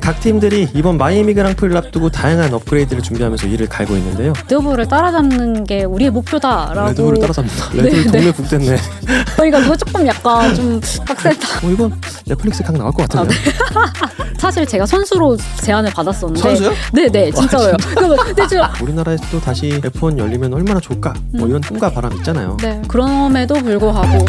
각 팀들이 이번 마이애미 그랑프리를 앞두고 다양한 업그레이드를 준비하면서 이를 갈고 있는데요. 레드불을 따라잡는 게 우리의 목표다라고. 레드불을 따라잡는다. 레드불 네, 동네 북됐네. 저희가 그거 조금 약간 좀 빡세다. 이건 넷플릭스 각 나올 것 같은데. 사실 제가 선수로 제안을 받았었는데. 선수요? 네네, 진짜로요. 근데 제가 우리나라에서도 다시 F1 열리면 얼마나 좋을까? 뭐 이런 꿈과 바람 있잖아요. 네, 그럼에도 불구하고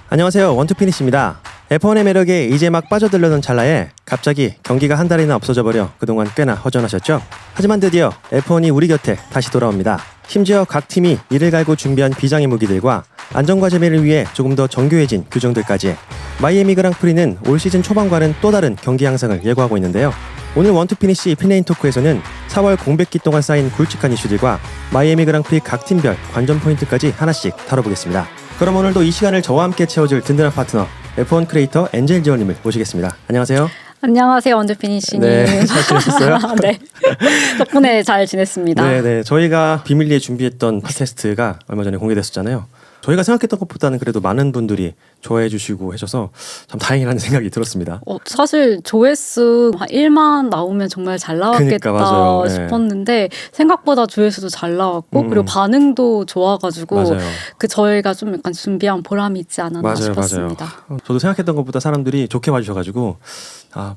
안녕하세요. 원투피니시입니다. F1의 매력에 이제 막 빠져들려던 찰나에 갑자기 경기가 한 달이나 없어져버려 그동안 꽤나 허전하셨죠? 하지만 드디어 F1이 우리 곁에 다시 돌아옵니다. 심지어 각 팀이 이를 갈고 준비한 비장의 무기들과 안전과 재미를 위해 조금 더 정교해진 규정들까지 마이애미 그랑프리는 올 시즌 초반과는 또 다른 경기 양상을 예고하고 있는데요. 오늘 원투피니시 핀레인 토크에서는 4월 공백기 동안 쌓인 굵직한 이슈들과 마이애미 그랑프리 각 팀별 관전 포인트까지 하나씩 다뤄보겠습니다. 그럼 오늘도 이 시간을 저와 함께 채워줄 든든한 파트너 F1 크리에이터 엔젤 지원님을 모시겠습니다. 안녕하세요. 안녕하세요, 원투피니시님. 네, 잘 지내셨어요? 네, 덕분에 잘 지냈습니다. 네, 저희가 비밀리에 준비했던 팟캐스트가 얼마 전에 공개됐었잖아요. 저희가 생각했던 것보다는 그래도 많은 분들이 좋아해 주시고 해줘서 참 다행이라는 생각이 들었습니다. 사실 조회수 한 1만 나오면 정말 잘 나왔겠다 그러니까, 싶었는데 생각보다 조회수도 잘 나왔고 그리고 반응도 좋아가지고 맞아요. 저희가 좀 약간 준비한 보람이 있지 않았나 싶었습니다. 맞아요. 저도 생각했던 것보다 사람들이 좋게 봐주셔가지고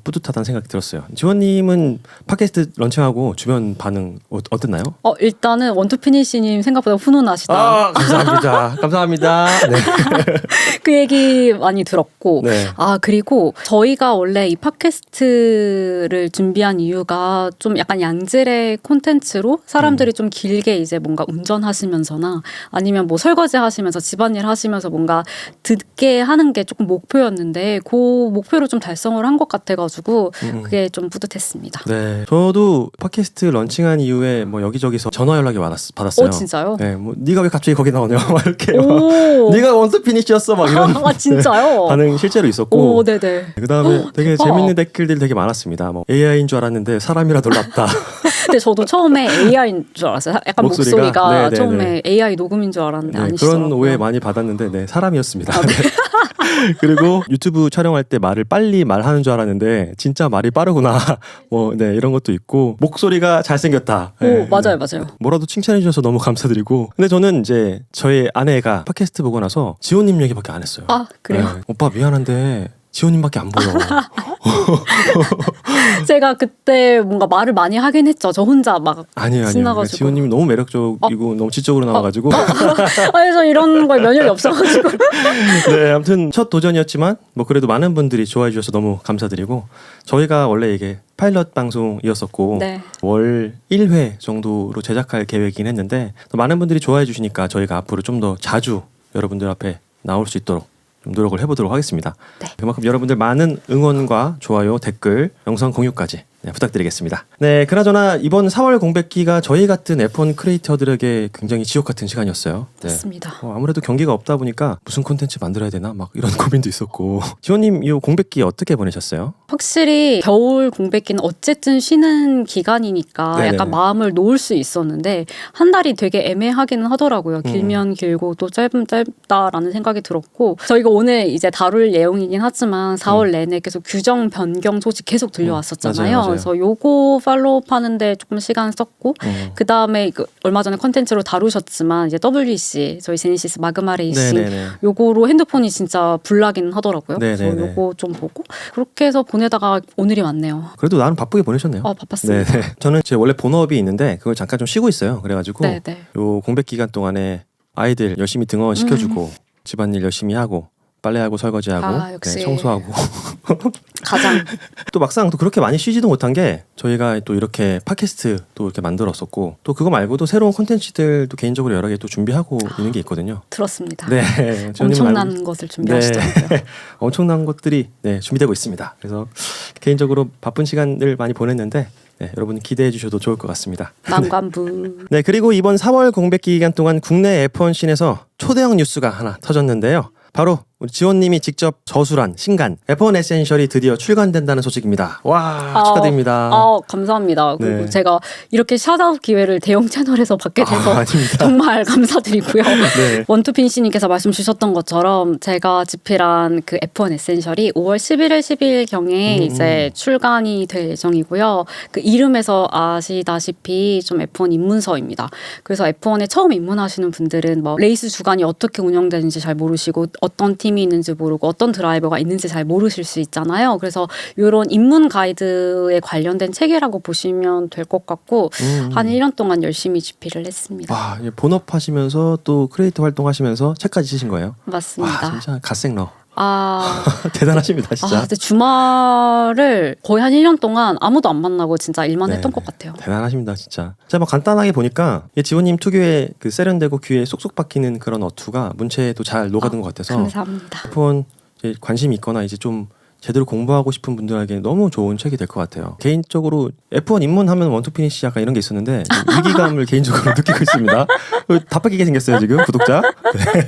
뿌듯하다는 생각이 들었어요. 지원님은 팟캐스트 런칭하고 주변 반응 어땠나요? 일단은 원투피니시님 생각보다 훈훈하시다. 감사합니다. 감사합니다. 네. 그 얘기 많이 들었고 네. 그리고 저희가 원래 이 팟캐스트를 준비한 이유가 좀 약간 양질의 콘텐츠로 사람들이 좀 길게 이제 뭔가 운전하시면서나 아니면 뭐 설거지 하시면서 집안일 하시면서 뭔가 듣게 하는 게 조금 목표였는데 그 목표를 좀 달성을 한 것 같아가지고 그게 좀 뿌듯했습니다. 네, 저도 팟캐스트 런칭한 이후에 뭐 여기저기서 전화 연락이 받았어요. 진짜요? 네, 뭐 네가 왜 갑자기 거기 나오냐 막 이렇게 오. 네가 원투피니시였어 막 이런 진짜요? 반응 실제로 있었고. 네네. 그다음에 되게 대박. 재밌는 댓글들이 되게 많았습니다. 뭐 AI인 줄 알았는데 사람이라 놀랍다. 근데 저도 처음에 AI인 줄 알았어요. 약간 목소리가 네네네. 처음에 AI 녹음인 줄 알았는데 아니시더라고요. 그런 오해 많이 받았는데 사람이었습니다. 네. 그리고 유튜브 촬영할 때 말을 빨리 말하는 줄 알았는데 진짜 말이 빠르구나. 이런 것도 있고 목소리가 잘생겼다. 맞아요. 뭐라도 칭찬해 주셔서 너무 감사드리고. 근데 저는 이제 저희 아내가 팟캐스트 보고 나서 지호님 얘기밖에 안 했어요. 그래요? 네. 오빠 미안한데 지호님밖에 안 보여. 제가 그때 뭔가 말을 많이 하긴 했죠. 저 혼자 막 아니에요. 신나가지고. 지호님이 너무 매력적이고 너무 지적으로 나와가지고. 저 이런 거에 면역이 없어가지고. 네, 아무튼 첫 도전이었지만 뭐 그래도 많은 분들이 좋아해 주셔서 너무 감사드리고 저희가 원래 이게 파일럿 방송이었었고 네. 월 1회 정도로 제작할 계획이긴 했는데 많은 분들이 좋아해 주시니까 저희가 앞으로 좀 더 자주 여러분들 앞에 나올 수 있도록 좀 노력을 해보도록 하겠습니다. 네. 그만큼 여러분들 많은 응원과 좋아요, 댓글, 영상 공유까지 부탁드리겠습니다. 네, 그나저나 이번 4월 공백기가 저희 같은 F1 크리에이터들에게 굉장히 지옥 같은 시간이었어요. 네. 맞습니다. 아무래도 경기가 없다 보니까 무슨 콘텐츠 만들어야 되나 막 이런 고민도 있었고. 지원님 이 공백기 어떻게 보내셨어요? 확실히 겨울 공백기는 어쨌든 쉬는 기간이니까 네네네. 약간 마음을 놓을 수 있었는데 한 달이 되게 애매하기는 하더라고요. 길면 길고 또 짧으면 짧다라는 생각이 들었고 저희가 오늘 이제 다룰 내용이긴 하지만 4월 내내 계속 규정 변경 소식 계속 들려왔었잖아요. 맞아요. 그래서 요거 팔로우업 하는데 조금 시간 썼고 그 다음에 얼마 전에 컨텐츠로 다루셨지만 이제 WEC 저희 제네시스 마그마 레이싱 네네네. 요거로 핸드폰이 진짜 불나긴 하더라고요. 그래서 네네네. 요거 좀 보고 그렇게 해서 보내다가 오늘이 왔네요. 그래도 나름 바쁘게 보내셨네요. 바빴습니다. 네. 저는 제 원래 본업이 있는데 그걸 잠깐 좀 쉬고 있어요. 그래가지고 네네. 요 공백 기간 동안에 아이들 열심히 등원 시켜주고 집안일 열심히 하고 빨래하고 설거지하고 역시. 청소하고 가장 또 막상 또 그렇게 많이 쉬지도 못한 게 저희가 또 이렇게 팟캐스트 또 이렇게 만들었었고 또 그거 말고도 새로운 콘텐츠들도 개인적으로 여러 개 또 준비하고 있는 게 있거든요. 들었습니다. 네, 엄청난 것을 준비하시더라고요. 네. 엄청난 것들이 준비되고 있습니다. 그래서 개인적으로 바쁜 시간을 많이 보냈는데 여러분 기대해 주셔도 좋을 것 같습니다. 난관부. 네, 그리고 이번 4월 공백기 기간 동안 국내 F1 씬에서 초대형 뉴스가 하나 터졌는데요. 바로 우리 지원님이 직접 저술한 신간 F1 에센셜이 드디어 출간된다는 소식입니다. 와, 축하드립니다. 감사합니다. 그리고 네. 제가 이렇게 샷아웃 기회를 대형 채널에서 받게 돼서 아닙니다. 정말 감사드리고요. 네. 원투핀씨님께서 말씀 주셨던 것처럼 제가 집필한 그 F1 에센셜이 5월 11일, 12일경에 이제 출간이 될 예정이고요. 그 이름에서 아시다시피 좀 F1 입문서입니다. 그래서 F1에 처음 입문하시는 분들은 뭐 레이스 주간이 어떻게 운영되는지 잘 모르시고 어떤 팀이 있는지 모르고 어떤 드라이버가 있는지 잘 모르실 수 있잖아요. 그래서 이런 입문 가이드에 관련된 책이라고 보시면 될 것 같고 한 1년 동안 열심히 집필을 했습니다. 와, 본업하시면서 또 크리에이터 활동하시면서 책까지 쓰신 거예요? 맞습니다. 와, 진짜 갓생러. 아, 대단하십니다, 진짜. 근데 주말을 거의 한 1년 동안 아무도 안 만나고 진짜 일만 했던 것 같아요. 대단하십니다, 진짜. 자, 뭐 간단하게 보니까 지원님 특유의 그 세련되고 귀에 쏙쏙 박히는 그런 어투가 문체에도 잘 녹아든 것 같아서 감사합니다. F1 이제 관심이 있거나 이제 좀 제대로 공부하고 싶은 분들에게 너무 좋은 책이 될 것 같아요. 개인적으로 F1 입문하면 원투피니시 약간 이런 게 있었는데 위기감을 개인적으로 느끼고 있습니다. 다 뺏기게 생겼어요 지금 구독자. 네.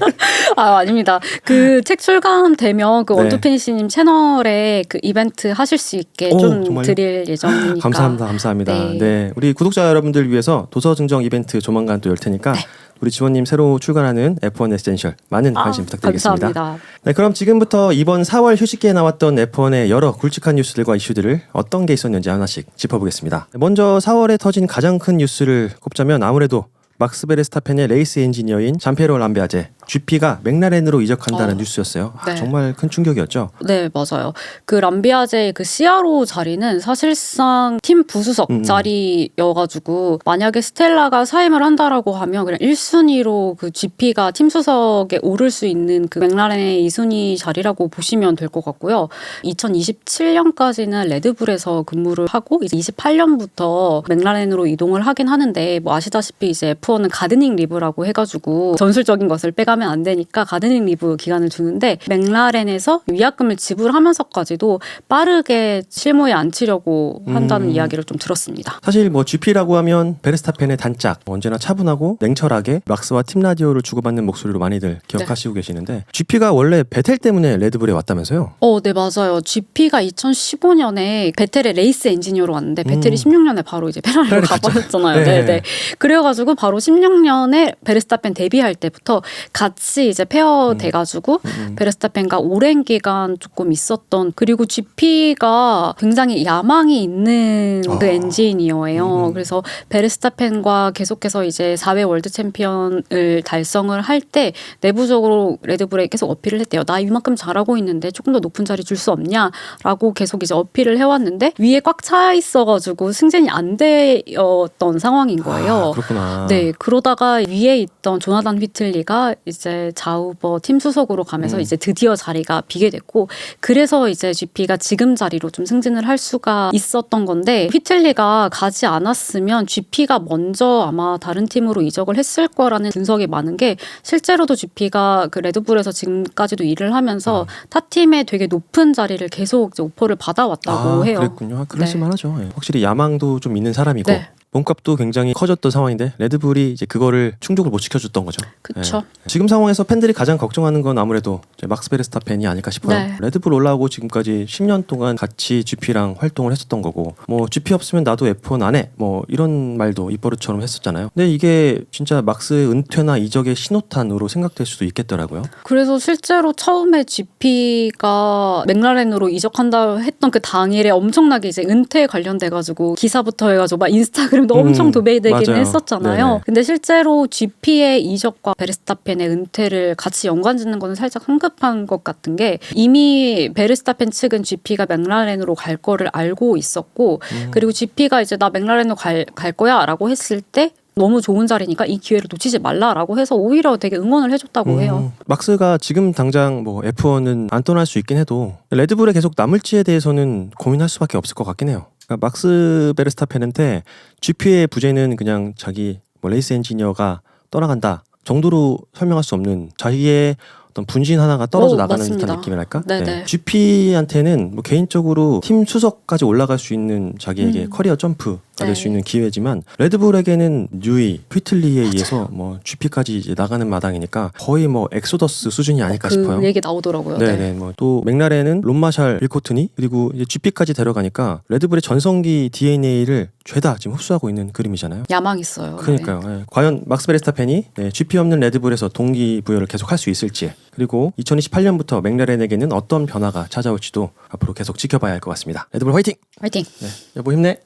아닙니다. 그 책 출간되면 그 네. 원투피니시님 채널에 그 이벤트 하실 수 있게 오, 좀 정말요? 드릴 예정이니까. 감사합니다. 네. 네, 우리 구독자 여러분들 위해서 도서 증정 이벤트 조만간 또 열 테니까 우리 지원님 새로 출간하는 F1 에센셜 많은 관심 부탁드리겠습니다. 감사합니다. 네, 그럼 지금부터 이번 4월 휴식기에 나왔던 F1의 여러 굵직한 뉴스들과 이슈들을 어떤 게 있었는지 하나씩 짚어보겠습니다. 먼저 4월에 터진 가장 큰 뉴스를 꼽자면 아무래도 막스 베르스타펜의 레이스 엔지니어인 잠페로 람비아제 GP가 맥라렌으로 이적한다는 뉴스였어요. 네. 정말 큰 충격이었죠. 네, 맞아요. 그 람비아제의 그 CRO 자리는 사실상 팀 부수석 자리여가지고 만약에 스텔라가 사임을 한다라고 하면 그냥 1순위로 그 GP가 팀 수석에 오를 수 있는 그 맥라렌의 2순위 자리라고 보시면 될 것 같고요. 2027년까지는 레드불에서 근무를 하고 이제 28년부터 맥라렌으로 이동을 하긴 하는데 뭐 아시다시피 이제 F1은 가드닝 리브라고 해가지고 전술적인 것을 빼가면 안 되니까 가드닝 리브 기간을 주는데 맥라렌에서 위약금을 지불하면서까지도 빠르게 실무에 앉히려고 한다는 이야기를 좀 들었습니다. 사실 뭐 GP라고 하면 베르스타펜의 단짝, 언제나 차분하고 냉철하게 막스와 팀 라디오를 주고받는 목소리로 많이들 기억하시고 계시는데 GP가 원래 베텔 때문에 레드불에 왔다면서요? 네, 맞아요. GP가 2015년에 베텔의 레이스 엔지니어로 왔는데 베텔이 16년에 바로 이제 페라리로 가버렸잖아요. 네. 네. 그래가지고 바로 16년에 베르스타펜 데뷔할 때부터 같이 이제 페어 돼가지고 베르스타펜과 오랜 기간 조금 있었던, 그리고 GP가 굉장히 야망이 있는 그 엔지니어예요. 그래서 베르스타펜과 계속해서 이제 4회 월드 챔피언을 달성을 할 때 내부적으로 레드불에 계속 어필을 했대요. 나 이만큼 잘하고 있는데 조금 더 높은 자리 줄 수 없냐라고 계속 이제 어필을 해왔는데 위에 꽉 차 있어가지고 승진이 안 되었던 상황인 거예요. 그렇구나. 네, 그러다가 위에 있던 조나단 휘틀리가 이제 자우버 팀 수석으로 가면서 이제 드디어 자리가 비게 됐고, 그래서 이제 GP가 지금 자리로 좀 승진을 할 수가 있었던 건데, 휘틀리가 가지 않았으면 GP가 먼저 아마 다른 팀으로 이적을 했을 거라는 분석이 많은 게, 실제로도 GP가 그 레드불에서 지금까지도 일을 하면서 타 팀에 되게 높은 자리를 계속 이제 오퍼를 받아왔다고 해요. 그랬군요. 그러실만 하죠. 예. 확실히 야망도 좀 있는 사람이고 네. 몸값도 굉장히 커졌던 상황인데 레드불이 이제 그거를 충족을 못 시켜줬던 거죠. 그쵸. 예. 지금 상황에서 팬들이 가장 걱정하는 건 아무래도 이제 막스 베르스타펜이 아닐까 싶어요. 네. 레드불 올라오고 지금까지 10년 동안 같이 GP랑 활동을 했었던 거고, 뭐 GP 없으면 나도 F1 안 해, 뭐 이런 말도 입버릇처럼 했었잖아요. 근데 이게 진짜 막스 은퇴나 이적의 신호탄으로 생각될 수도 있겠더라고요. 그래서 실제로 처음에 GP가 맥라렌으로 이적한다 했던 그 당일에 엄청나게 이제 은퇴에 관련돼가지고 기사부터 해가지고 막 인스타그램도 엄청 도배되기는 맞아요. 했었잖아요. 네네. 근데 실제로 GP의 이적과 베르스타펜의 은퇴를 같이 연관짓는 거는 살짝 성급한 것 같은 게, 이미 베르스타펜 측은 GP가 맥라렌으로 갈 거를 알고 있었고, 그리고 GP가 이제 나 맥라렌으로 갈 거야 라고 했을 때 너무 좋은 자리니까 이 기회를 놓치지 말라라고 해서 오히려 되게 응원을 해줬다고 해요. 막스가 지금 당장 뭐 F1은 안 떠날 수 있긴 해도 레드불에 계속 남을지에 대해서는 고민할 수밖에 없을 것 같긴 해요. 그러니까 막스 베르스타펜한테 GP의 부재는 그냥 자기 뭐 레이스 엔지니어가 떠나간다 정도로 설명할 수 없는 자기의 어떤 분신 하나가 떨어져 나가는 맞습니다. 듯한 느낌이랄까? 네네. GP한테는 뭐 개인적으로 팀 수석까지 올라갈 수 있는 자기에게 커리어 점프, 될 수 있는 기회지만 레드불에게는 뉴이, 휘틀리에 의해서 뭐 GP까지 이제 나가는 마당이니까 거의 뭐 엑소더스 수준이 아닐까 싶어요. 그 얘기 나오더라고요. 네네. 뭐 또 맥라렌은 론마샬, 윌코트니 그리고 이제 GP까지 데려가니까 레드불의 전성기 DNA를 죄다 지금 흡수하고 있는 그림이잖아요. 야망 있어요. 그러니까요. 예. 과연 막스 베르스타펜이 GP 없는 레드불에서 동기부여를 계속 할 수 있을지, 그리고 2028년부터 맥라렌에게는 어떤 변화가 찾아올지도 앞으로 계속 지켜봐야 할 것 같습니다. 레드불 화이팅! 화이팅! 네, 여보 힘내.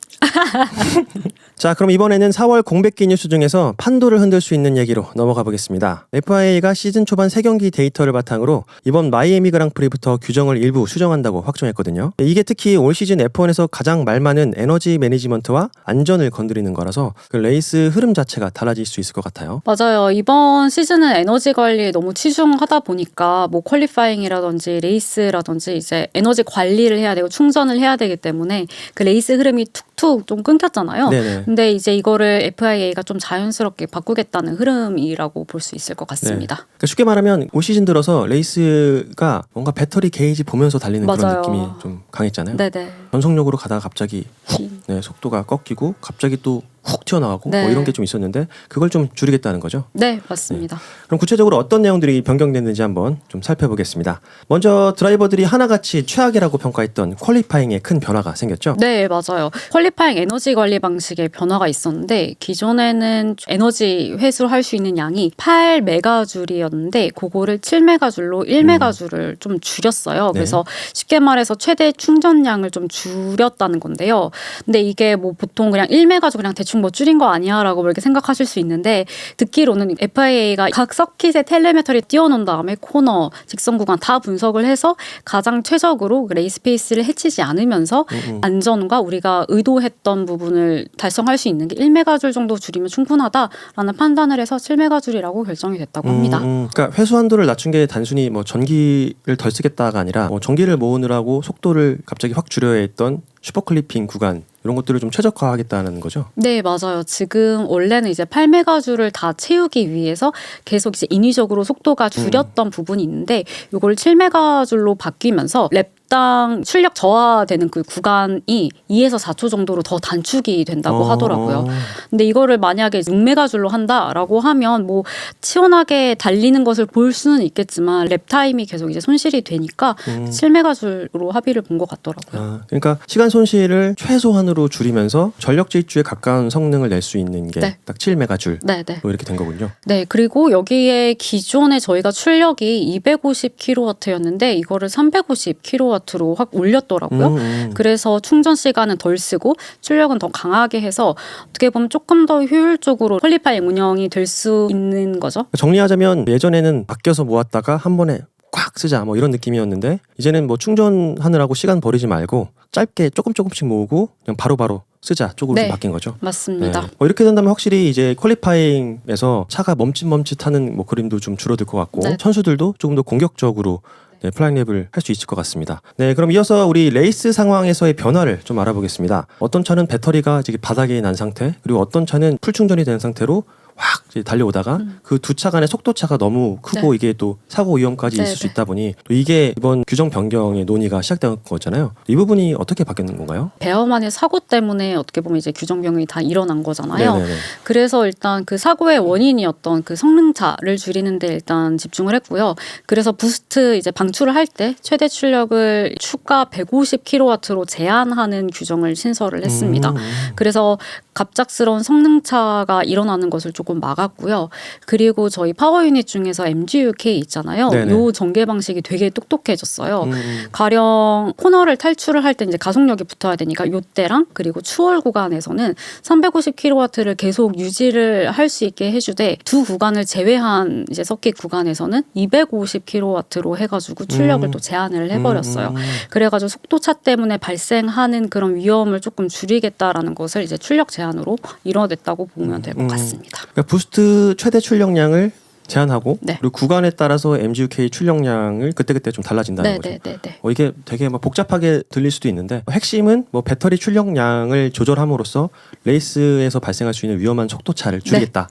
자, 그럼 이번에는 4월 공백기 뉴스 중에서 판도를 흔들 수 있는 얘기로 넘어가 보겠습니다. FIA가 시즌 초반 3경기 데이터를 바탕으로 이번 마이애미 그랑프리부터 규정을 일부 수정한다고 확정했거든요. 이게 특히 올 시즌 F1에서 가장 말 많은 에너지 매니지먼트와 안전을 건드리는 거라서 그 레이스 흐름 자체가 달라질 수 있을 것 같아요. 맞아요. 이번 시즌은 에너지 관리에 너무 치중하다 보니까 뭐 퀄리파잉이라든지 레이스라든지 이제 에너지 관리를 해야 되고 충전을 해야 되기 때문에 그 레이스 흐름이 툭툭 좀 끊겼잖아요. 네네. 근데 이제 이거를 FIA가 좀 자연스럽게 바꾸겠다는 흐름이라고 볼 수 있을 것 같습니다. 네. 그러니까 쉽게 말하면 올 시즌 들어서 레이스가 뭔가 배터리 게이지 보면서 달리는 그런 맞아요. 느낌이 좀 강했잖아요. 네네. 전속력으로 가다가 갑자기 훅 속도가 꺾이고 갑자기 또 훅 튀어나가고 네. 뭐 이런 게 좀 있었는데 그걸 좀 줄이겠다는 거죠. 네, 맞습니다. 그럼 구체적으로 어떤 내용들이 변경됐는지 한번 좀 살펴보겠습니다. 먼저 드라이버들이 하나같이 최악이라고 평가했던 퀄리파잉에 큰 변화가 생겼죠. 네, 맞아요. 퀄리파잉 에너지 관리 방식에 변화가 있었는데 기존에는 에너지 회수할 수 있는 양이 8메가줄이었는데 그거를 7메가줄로 1메가줄을 좀 줄였어요. 네. 그래서 쉽게 말해서 최대 충전량을 좀 줄였다는 건데요. 근데 이게 뭐 보통 그냥 1메가줄 그냥 대충 뭐 줄인 거 아니야라고 이렇게 생각하실 수 있는데 듣기로는 FIA가 각 서킷에 텔레메터리 띄워놓은 다음에 코너, 직선 구간 다 분석을 해서 가장 최적으로 레이스 페이스를 해치지 않으면서 안전과 우리가 의도했던 부분을 달성할 수 있는 게 1메가줄 정도 줄이면 충분하다라는 판단을 해서 7메가줄이라고 결정이 됐다고 합니다. 그러니까 회수 한도를 낮춘 게 단순히 뭐 전기를 덜 쓰겠다가 아니라 뭐 전기를 모으느라고 속도를 갑자기 확 줄여야 했던 슈퍼클리핑 구간 이런 것들을 좀 최적화하겠다는 거죠. 네, 맞아요. 지금 원래는 이제 8메가줄을 다 채우기 위해서 계속 이제 인위적으로 속도가 줄였던 부분이 있는데 이걸 7메가줄로 바뀌면서 랩당 출력 저하되는 그 구간이 2에서 4초 정도로 더 단축이 된다고 하더라고요. 근데 이거를 만약에 6메가줄로 한다라고 하면 뭐 시원하게 달리는 것을 볼 수는 있겠지만 랩 타임이 계속 이제 손실이 되니까 7메가줄로 합의를 본 것 같더라고요. 그러니까 시간 손실을 최소한으로 줄이면서 전력 질주에 가까운 성능을 낼 수 있는 게 딱 7메가줄 네, 네. 뭐 이렇게 된 거군요. 네, 그리고 여기에 기존에 저희가 출력이 250kW였는데 이거를 350kW로 확 올렸더라고요. 그래서 충전 시간은 덜 쓰고 출력은 더 강하게 해서 어떻게 보면 조금 더 효율적으로 퀄리파잉 운영이 될 수 있는 거죠. 정리하자면 예전에는 아껴서 모았다가 한 번에 꽉 쓰자 뭐 이런 느낌이었는데 이제는 뭐 충전하느라고 시간 버리지 말고 짧게 조금씩 모으고 그냥 바로바로 쓰자 쪽으로 좀 바뀐 거죠. 맞습니다. 이렇게 된다면 확실히 이제 퀄리파잉에서 차가 멈칫멈칫하는 뭐 그림도 좀 줄어들 것 같고 선수들도 조금 더 공격적으로 플라잉랩을 할 수 있을 것 같습니다. 네, 그럼 이어서 우리 레이스 상황에서의 변화를 좀 알아보겠습니다. 어떤 차는 배터리가 이제 바닥에 난 상태, 그리고 어떤 차는 풀 충전이 된 상태로 확 이제 달려오다가 그 두 차 간의 속도 차가 너무 크고 이게 또 사고 위험까지 있을 수 있다 보니 또 이게 이번 규정 변경의 논의가 시작된 거잖아요. 이 부분이 어떻게 바뀌는 건가요? 베어만의 사고 때문에 어떻게 보면 이제 규정 변경이 다 일어난 거잖아요. 네네네. 그래서 일단 그 사고의 원인이었던 그 성능차를 줄이는데 일단 집중을 했고요. 그래서 부스트 이제 방출을 할 때 최대 출력을 추가 150kW로 제한하는 규정을 신설을 했습니다. 그래서 갑작스러운 성능차가 일어나는 것을 조금 막았고요. 그리고 저희 파워 유닛 중에서 MGU-K 있잖아요. 네네. 요 전개 방식이 되게 똑똑해졌어요. 가령 코너를 탈출을 할 때 이제 가속력이 붙어야 되니까 요때랑 그리고 추월 구간에서는 350kW를 계속 유지를 할 수 있게 해주되 두 구간을 제외한 이제 서킷 구간에서는 250kW로 해가지고 출력을 또 제한을 해버렸어요. 그래가지고 속도차 때문에 발생하는 그런 위험을 조금 줄이겠다라는 것을 이제 출력 제한으로 이뤄냈다고 보면 될 것 같습니다. 그러니까 부스트 최대 출력량을 제한하고 네. 그리고 구간에 따라서 MGU-K 출력량을 그때그때 좀 달라진다는 거죠. 네네네. 이게 되게 막 복잡하게 들릴 수도 있는데 핵심은 뭐 배터리 출력량을 조절함으로써 레이스에서 발생할 수 있는 위험한 속도차를 줄이겠다.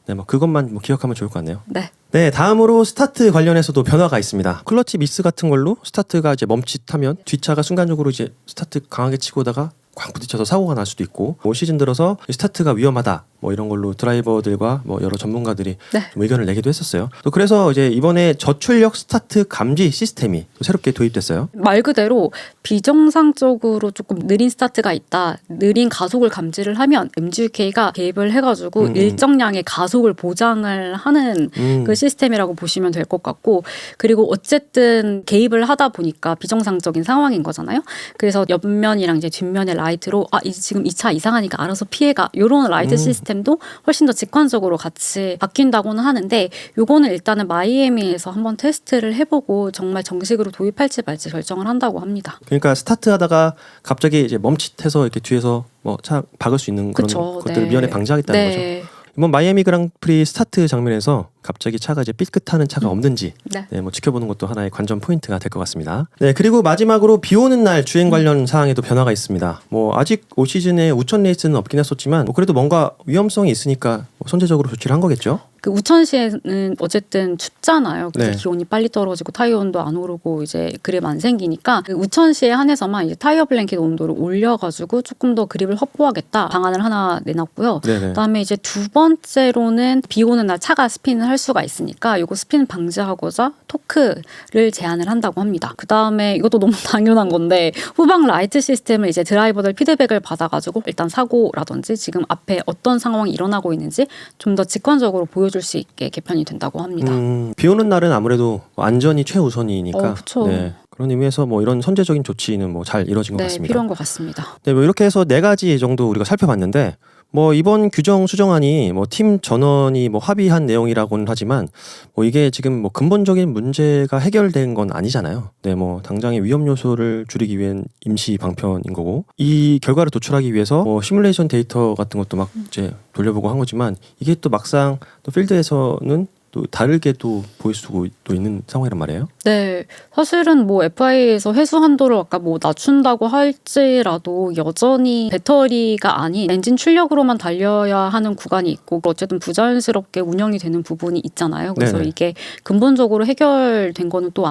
네, 뭐 그것만 뭐 기억하면 좋을 것 같네요. 네. 네, 다음으로 스타트 관련해서도 변화가 있습니다. 클러치 미스 같은 걸로 스타트가 이제 멈칫하면 뒷차가 순간적으로 이제 스타트 강하게 치고 오다가 꽝 부딪혀서 사고가 날 수도 있고 올 시즌 들어서 스타트가 위험하다 뭐 이런 걸로 드라이버들과 뭐 여러 전문가들이 네. 좀 의견을 내기도 했었어요. 또 그래서 이제 이번에 저출력 스타트 감지 시스템이 또 새롭게 도입됐어요. 말 그대로 비정상적으로 조금 느린 스타트가 있다. 느린 가속을 감지를 하면 MGUK가 개입을 해가지고 일정량의 가속을 보장을 하는 그 시스템이라고 보시면 될 것 같고 그리고 어쨌든 개입을 하다 보니까 비정상적인 상황인 거잖아요. 그래서 옆면이랑 이제 뒷면의 라이트로 지금 이 차 이상하니까 알아서 피해가 이런 라이트 시스템도 훨씬 더 직관적으로 같이 바뀐다고는 하는데 요거는 일단은 마이애미에서 한번 테스트를 해보고 정말 정식으로 도입할지 말지 결정을 한다고 합니다. 그러니까 스타트하다가 갑자기 이제 멈칫해서 이렇게 뒤에서 뭐 차 박을 수 있는 그런 그쵸, 것들을 네. 미연에 방지하겠다는 네. 거죠. 이번 마이애미 그랑프리 스타트 장면에서 갑자기 차가 이제 삐끗하는 차가 없는지 네. 네, 뭐 지켜보는 것도 하나의 관전 포인트가 될 것 같습니다. 네, 그리고 마지막으로 비 오는 날 주행 관련 사항에도 변화가 있습니다. 뭐 아직 올 시즌에 우천 레이스는 없긴 했었지만 뭐 그래도 뭔가 위험성이 있으니까 뭐 선제적으로 조치를 한 거겠죠. 그 우천시에는 어쨌든 춥잖아요. 그래서 네. 기온이 빨리 떨어지고 타이어 온도 안 오르고 이제 그립 안 생기니까 그 우천시에 한해서만 이제 타이어 블랭킷 온도를 올려가지고 조금 더 그립을 확보하겠다 방안을 하나 내놨고요. 네네. 그다음에 이제 두 번째로는 비 오는 날 차가 스핀을 할 수가 있으니까 이거 스핀 방지하고자 토크를 제한을 한다고 합니다. 그다음에 이것도 너무 당연한 건데 후방 라이트 시스템을 이제 드라이버들 피드백을 받아가지고 일단 사고라든지 지금 앞에 어떤 상황이 일어나고 있는지 좀 더 직관적으로 보여줄 수 있게 개편이 된다고 합니다. 비 오는 날은 아무래도 안전이 최우선이니까 그쵸. 네, 그런 의미에서 뭐 이런 선제적인 조치는 뭐 잘 이루어진 것 네, 같습니다. 필요한 것 같습니다. 네, 뭐 이렇게 해서 4가지 정도 우리가 살펴봤는데 뭐 이번 규정 수정안이 뭐 팀 전원이 뭐 합의한 내용이라고는 하지만 뭐 이게 지금 뭐 근본적인 문제가 해결된 건 아니잖아요. 네, 뭐 당장의 위험 요소를 줄이기 위한 임시 방편인 거고 이 결과를 도출하기 위해서 뭐 시뮬레이션 데이터 같은 것도 막 이제 돌려보고 한 거지만 이게 또 막상 또 필드에서는 또 다르게 또 보일 수도 있는 상황이란 말이에요. 네, 사실은 뭐 FIA에서 회수 한도를 아까 뭐 낮춘다고 할지라도 여전히 배터리가 아닌 엔진 출력으로만 달려야 하는 구간이 있고 어쨌든 부자연스럽게 운영이 되는 부분이 있잖아요. 그래서 네네. 이게 근본적으로 해결된 거는 또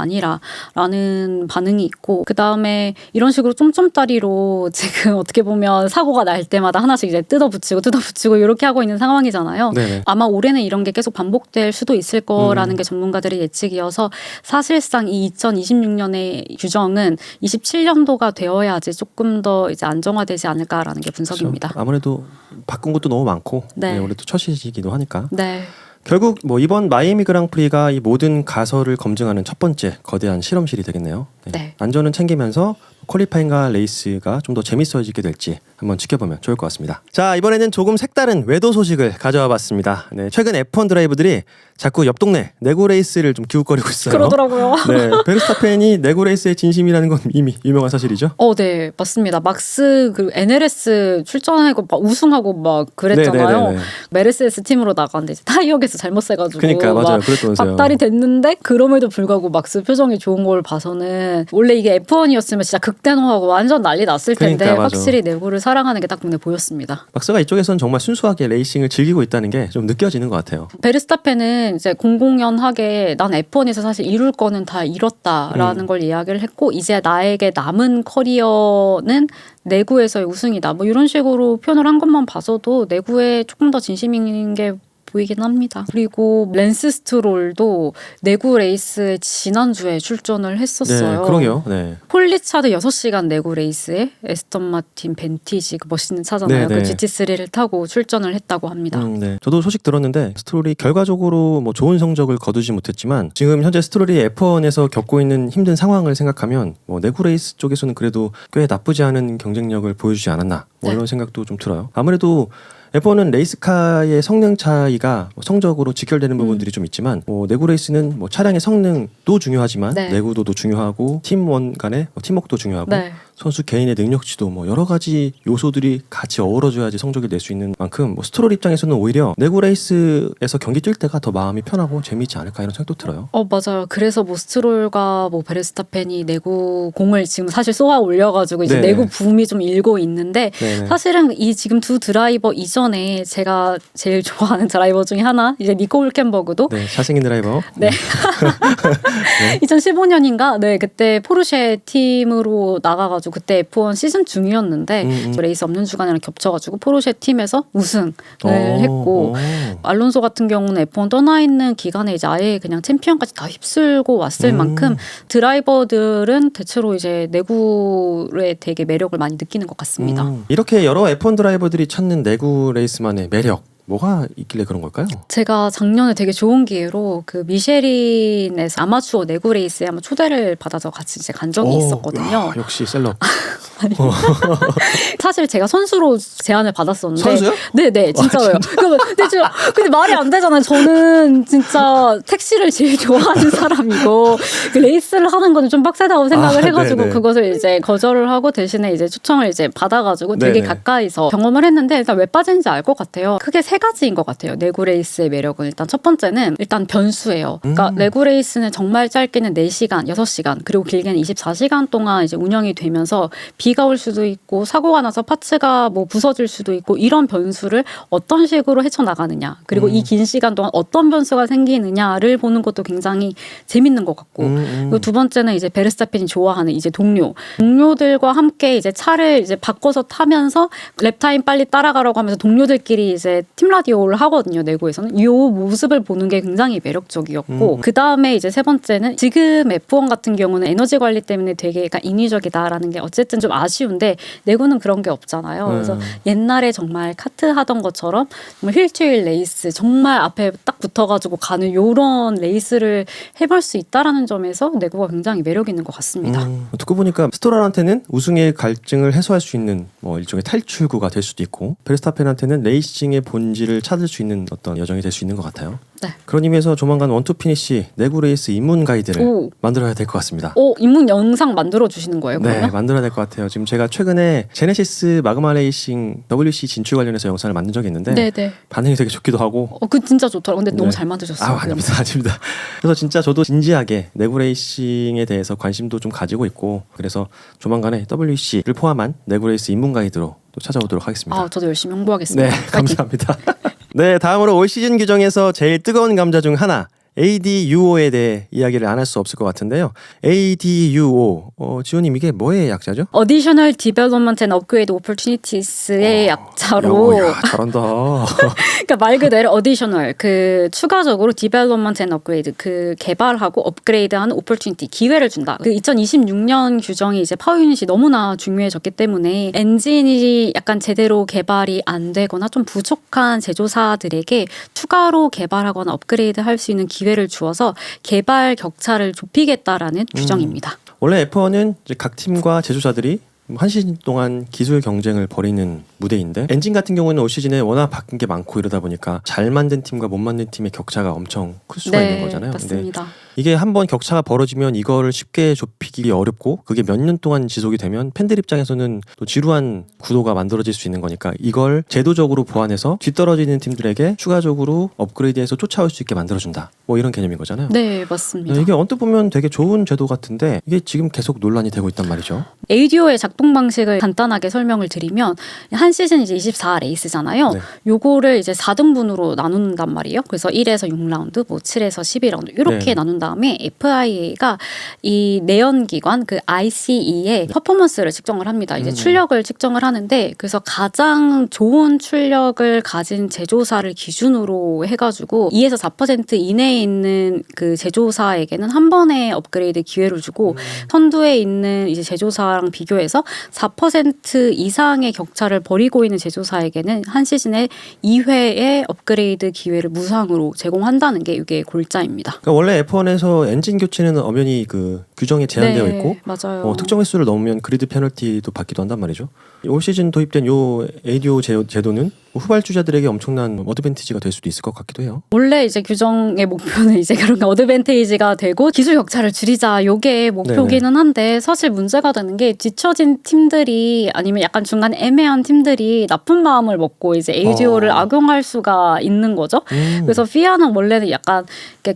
아니라라는 반응이 있고 그 다음에 이런 식으로 쫌쫌다리로 지금 어떻게 보면 사고가 날 때마다 하나씩 이제 뜯어붙이고 이렇게 하고 있는 상황이잖아요. 네네. 아마 올해는 이런 게 계속 반복될 수도 있을 거라는 게 전문가들의 예측이어서 사실상 이 2026년의 규정은 27년도가 되어야지 조금 더 이제 안정화되지 않을까라는 게 분석입니다. 그렇죠. 아무래도 바꾼 것도 너무 많고 네. 네, 올해도 첫 시기이기도 하니까 네. 결국 뭐 이번 마이애미 그랑프리가 이 모든 가설을 검증하는 첫 번째 거대한 실험실이 되겠네요. 네. 안전은 챙기면서 퀄리파잉과 레이스가 좀 더 재밌어지게 될지 한번 지켜보면 좋을 것 같습니다. 자, 이번에는 조금 색다른 외도 소식을 가져와 봤습니다. 네, 최근 F1 드라이버들이 자꾸 옆 동네 내구 레이스를 좀 기웃거리고 있어요. 그러더라고요. 네, 베르스타펜이 내구 레이스의 진심이라는 건 이미 유명한 사실이죠. 네, 맞습니다. 막스 그리고 NLS 출전하고 막 우승하고 막 그랬잖아요. 네네네네. 메르세데스 팀으로 나갔는데 이제 타이어에서 잘못 세가지고 그러니까 맞아요. 막 그랬다면서요. 박달이 됐는데 그럼에도 불구하고 막스 표정이 좋은 걸 봐서는 원래 이게 F1이었으면 진짜 극대노하고 완전 난리 났을 텐데 그러니까, 맞아. 확실히 내구를 사랑하는 게 딱 눈에 보였습니다. 박사가 이쪽에서는 정말 순수하게 레이싱을 즐기고 있다는 게 좀 느껴지는 것 같아요. 베르스타펜은 이제 공공연하게 난 F1에서 사실 이룰 거는 다 이뤘다라는 걸 이야기를 했고 이제 나에게 남은 커리어는 내구에서의 우승이다. 뭐 이런 식으로 표현을 한 것만 봐서도 내구에 조금 더 진심인 게 보이긴 합니다. 그리고 랜스 스트롤도 내구 레이스에 지난주에 출전을 했었어요. 네, 그러게요. 네. 폴리차드 6시간 내구 레이스에 에스턴 마틴 벤티지 그 멋있는 차잖아요. 네, 그 네. GT3를 타고 출전을 했다고 합니다. 네. 저도 소식 들었는데 스트롤이 결과적으로 뭐 좋은 성적을 거두지 못했지만 지금 현재 스트롤이 F1에서 겪고 있는 힘든 상황을 생각하면 뭐 내구 레이스 쪽에서는 그래도 꽤 나쁘지 않은 경쟁력을 보여주지 않았나 뭐 네. 이런 생각도 좀 들어요. 아무래도 F1은 레이스카의 성능 차이가 뭐 성적으로 직결되는 부분들이 좀 있지만 뭐 내구 레이스는 뭐 차량의 성능도 중요하지만 네. 내구도도 중요하고 팀원 간의 뭐 팀워크도 중요하고 네. 선수 개인의 능력치도 뭐 여러 가지 요소들이 같이 어우러져야지 성적을 낼 수 있는 만큼 뭐 스트롤 입장에서는 오히려 내구 레이스에서 경기 뛸 때가 더 마음이 편하고 재미있지 않을까 이런 생각도 들어요. 맞아요. 그래서 뭐 스트롤과 뭐 베르스타펜이 내구 공을 지금 사실 쏘아 올려가지고 이제 네. 내구 붐이 좀 일고 있는데 네네. 사실은 이 지금 두 드라이버 이전에 제가 제일 좋아하는 드라이버 중에 하나 이제 니코 hul켄버그도 네, 잘생긴 드라이버. 네. 2015년인가? 네, 그때 포르쉐 팀으로 나가가지고 있어가지고 그때 F1 시즌 중이었는데 레이스 없는 주간이랑 겹쳐가지고 포르쉐 팀에서 우승을 했고 알론소 같은 경우는 F1 떠나 있는 기간에 이제 아예 그냥 챔피언까지 다 휩쓸고 왔을 만큼 드라이버들은 대체로 이제 내구에 되게 매력을 많이 느끼는 것 같습니다. 이렇게 여러 F1 드라이버들이 찾는 내구 레이스만의 매력 뭐가 있길래 그런 걸까요? 제가 작년에 되게 좋은 기회로 그 미쉐린에서 아마추어 내구 레이스에 한번 초대를 받아서 같이 이제 간 적이 있었거든요. 야, 역시 셀럽. 사실 제가 선수로 제안을 받았었는데 선수요? 네네 진짜로요. 근데 말이 안 되잖아요. 저는 진짜 택시를 제일 좋아하는 사람이고 그 레이스를 하는 거는 좀 빡세다고 생각을 해가지고 네네. 그것을 이제 거절을 하고 대신에 이제 초청을 이제 받아가지고 되게 네네. 가까이서 경험을 했는데 일단 왜 빠진지 알 것 같아요. 크게 세 가지인 것 같아요. 내구 레이스의 매력은 일단 첫 번째는 일단 변수예요. 그러니까 내구 레이스는 정말 짧게는 4시간, 6시간 그리고 길게는 24시간 동안 이제 운영이 되면서 비가 올 수도 있고 사고가 나서 파츠가 뭐 부서질 수도 있고 이런 변수를 어떤 식으로 헤쳐나가느냐 그리고 이 긴 시간 동안 어떤 변수가 생기느냐를 보는 것도 굉장히 재밌는 것 같고 그리고 두 번째는 이제 베르스타펜이 좋아하는 이제 동료들과 함께 이제 차를 이제 바꿔서 타면서 랩타임 빨리 따라가라고 하면서 동료들끼리 이제 팀 라디오를 하거든요. 내구에서는 이 모습을 보는 게 굉장히 매력적이었고 그 다음에 이제 세 번째는 지금 F1 같은 경우는 에너지 관리 때문에 되게 약간 인위적이다라는 게 어쨌든 좀 아쉬운데 내구는 그런 게 없잖아요. 그래서 옛날에 정말 카트 하던 것처럼 휠트윌 레이스 정말 앞에 딱 붙어가지고 가는 요런 레이스를 해볼 수 있다라는 점에서 내구가 굉장히 매력 있는 것 같습니다. 듣고 보니까 스토랄한테는 우승의 갈증을 해소할 수 있는 뭐 일종의 탈출구가 될 수도 있고 베르스타펜한테는 레이싱의 본질을 찾을 수 있는 어떤 여정이 될 수 있는 것 같아요. 네. 그런 의미에서 조만간 원투 피니시 내구 레이스 입문 가이드를 만들어야 될 것 같습니다. 입문 영상 만들어 주시는 거예요? 그러면? 네, 만들어야 될 것 같아요. 지금 제가 최근에 제네시스 마그마 레이싱 WC 진출 관련해서 영상을 만든 적이 있는데 네네. 반응이 되게 좋기도 하고 그 진짜 좋더라고요. 근데 너무 네. 잘 만드셨어요. 아닙니다. 아닙니다. 그래서 진짜 저도 진지하게 내구 레이싱에 대해서 관심도 좀 가지고 있고 그래서 조만간에 WC를 포함한 내구 레이스 입문 가이드로 또 찾아오도록 하겠습니다. 저도 열심히 홍보하겠습니다. 네, 파이팅. 감사합니다. 네, 다음으로 올 시즌 규정에서 제일 뜨거운 감자 중 하나 ADUO에 대해 이야기를 안 할 수 없을 것 같은데요. ADUO, 지호님 이게 뭐의 약자죠? Additional Development and Upgrade Opportunities의 약자로 야, 잘한다. 그러니까 말 그대로 additional 그 추가적으로 development and upgrade 그 개발하고 업그레이드하는 opportunity 기회를 준다. 그 2026년 규정이 이제 파워 유닛이 너무나 중요해졌기 때문에 엔진이 약간 제대로 개발이 안 되거나 좀 부족한 제조사들에게 추가로 개발하거나 업그레이드 할 수 있는 기회를 주어서 개발 격차를 좁히겠다라는 규정입니다. 원래 F1은 이제 각 팀과 제조사들이 한 시즌 동안 기술 경쟁을 벌이는 무대인데 엔진 같은 경우는 올 시즌에 워낙 바뀐 게 많고 이러다 보니까 잘 만든 팀과 못 만든 팀의 격차가 엄청 클 수가 있는 거잖아요. 맞습니다. 근데 이게 한번 격차가 벌어지면 이거를 쉽게 좁히기 어렵고 그게 몇 년 동안 지속이 되면 팬들 입장에서는 또 지루한 구도가 만들어질 수 있는 거니까 이걸 제도적으로 보완해서 뒤떨어지는 팀들에게 추가적으로 업그레이드해서 쫓아올 수 있게 만들어준다. 뭐 이런 개념인 거잖아요. 네, 맞습니다. 이게 언뜻 보면 되게 좋은 제도 같은데 이게 지금 계속 논란이 되고 있단 말이죠. ADO의 작동 방식을 간단하게 설명을 드리면 한 시즌 이제 24레이스잖아요. 네. 요거를 이제 4등분으로 나눈단 말이에요. 그래서 1에서 6라운드, 뭐 7에서 12라운드 이렇게 네. 나눈 다음에 FIA가 이 내연기관 그 ICE의 퍼포먼스를 측정을 합니다. 이제 출력을 측정을 하는데 그래서 가장 좋은 출력을 가진 제조사를 기준으로 해가지고 2에서 4% 이내에 있는 그 제조사에게는 한 번의 업그레이드 기회를 주고 선두에 있는 이제 제조사랑 비교해서 4% 이상의 격차를 벌이고 있는 제조사에게는 한 시즌에 2회의 업그레이드 기회를 무상으로 제공한다는 게 이게 골자입니다. 그러니까 원래 F1에서 엔진 교체는 엄연히 그 규정에 제한되어 네, 있고 맞아요. 특정 횟수를 넘으면 그리드 페널티도 받기도 한단 말이죠. 올 시즌 도입된 요 ADO 제도는 후발주자들에게 엄청난 어드밴티지가 될 수도 있을 것 같기도 해요. 원래 이제 규정의 목표는 이제 그런 어드밴테이지가 되고 기술 격차를 줄이자 요게 목표기는 한데 사실 문제가 되는 게 뒤처진 팀들이 아니면 약간 중간 애매한 팀들이 나쁜 마음을 먹고 이제 ADO를 악용할 수가 있는 거죠. 그래서 FIA는 원래는 약간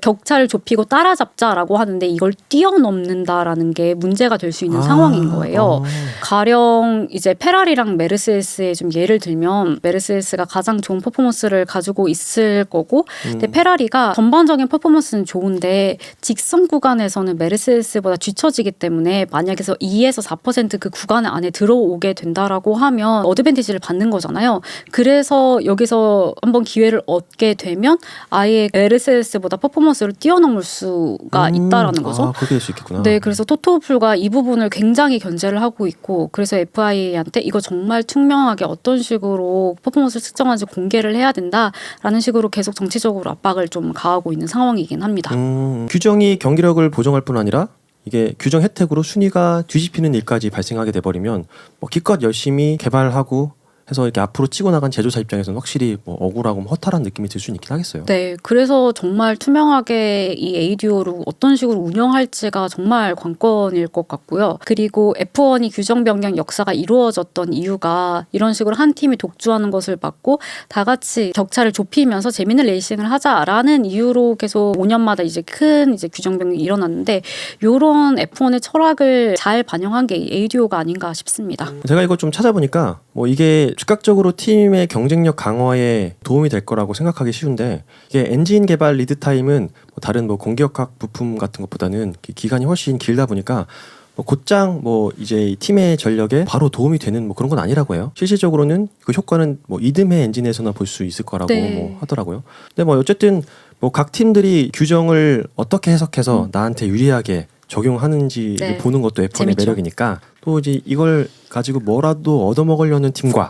격차를 좁히고 따라잡자라고 하는데 이걸 뛰어넘는다라는 게 문제가 될 수 있는 상황인 거예요. 가령 이제 페라리랑 메르세데스의 좀 예를 들면 메르세데스 메르세데스가 가장 좋은 퍼포먼스를 가지고 있을 거고 근데 페라리가 전반적인 퍼포먼스는 좋은데 직선 구간에서는 메르세데스보다 뒤처지기 때문에 만약에서 2에서 4% 그 구간 안에 들어오게 된다라고 하면 어드밴티지를 받는 거잖아요. 그래서 여기서 한번 기회를 얻게 되면 아예 메르세데스보다 퍼포먼스를 뛰어넘을 수가 있다라는 거죠. 아, 그렇게 될 수 있겠구나. 네, 그래서 토토풀과 이 부분을 굉장히 견제를 하고 있고 그래서 FIA한테 이거 정말 투명하게 어떤 식으로 퍼포먼스를 측정하는지 공개를 해야 된다라는 식으로 계속 정치적으로 압박을 좀 가하고 있는 상황이긴 합니다. 규정이 경기력을 보정할 뿐 아니라 이게 규정 혜택으로 순위가 뒤집히는 일까지 발생하게 돼버리면 뭐 기껏 열심히 개발하고 해서 이렇게 앞으로 치고 나간 제조사 입장에서는 확실히 뭐 억울하고 허탈한 느낌이 들 수는 있긴 하겠어요. 네, 그래서 정말 투명하게 이 ADO를 어떤 식으로 운영할지가 정말 관건일 것 같고요. 그리고 F1이 규정 변경 역사가 이루어졌던 이유가 이런 식으로 한 팀이 독주하는 것을 막고 다 같이 격차를 좁히면서 재밌는 레이싱을 하자라는 이유로 계속 5년마다 이제 큰 이제 규정 변경이 일어났는데 이런 F1의 철학을 잘 반영한 게 ADO가 아닌가 싶습니다. 제가 이거 좀 찾아보니까 뭐 이게 즉각적으로 팀의 경쟁력 강화에 도움이 될 거라고 생각하기 쉬운데 이게 엔진 개발 리드 타임은 뭐 다른 뭐 공기역학 부품 같은 것보다는 기간이 훨씬 길다 보니까 뭐 곧장 뭐 이제 팀의 전력에 바로 도움이 되는 뭐 그런 건 아니라고 해요. 실질적으로는 그 효과는 뭐 이듬해 엔진에서나 볼 수 있을 거라고 네. 뭐 하더라고요. 근데 뭐 어쨌든 뭐 각 팀들이 규정을 어떻게 해석해서 나한테 유리하게 적용하는지를 네. 보는 것도 F1의 재밌죠. 매력이니까 또 이제 이걸 가지고 뭐라도 얻어먹으려는 팀과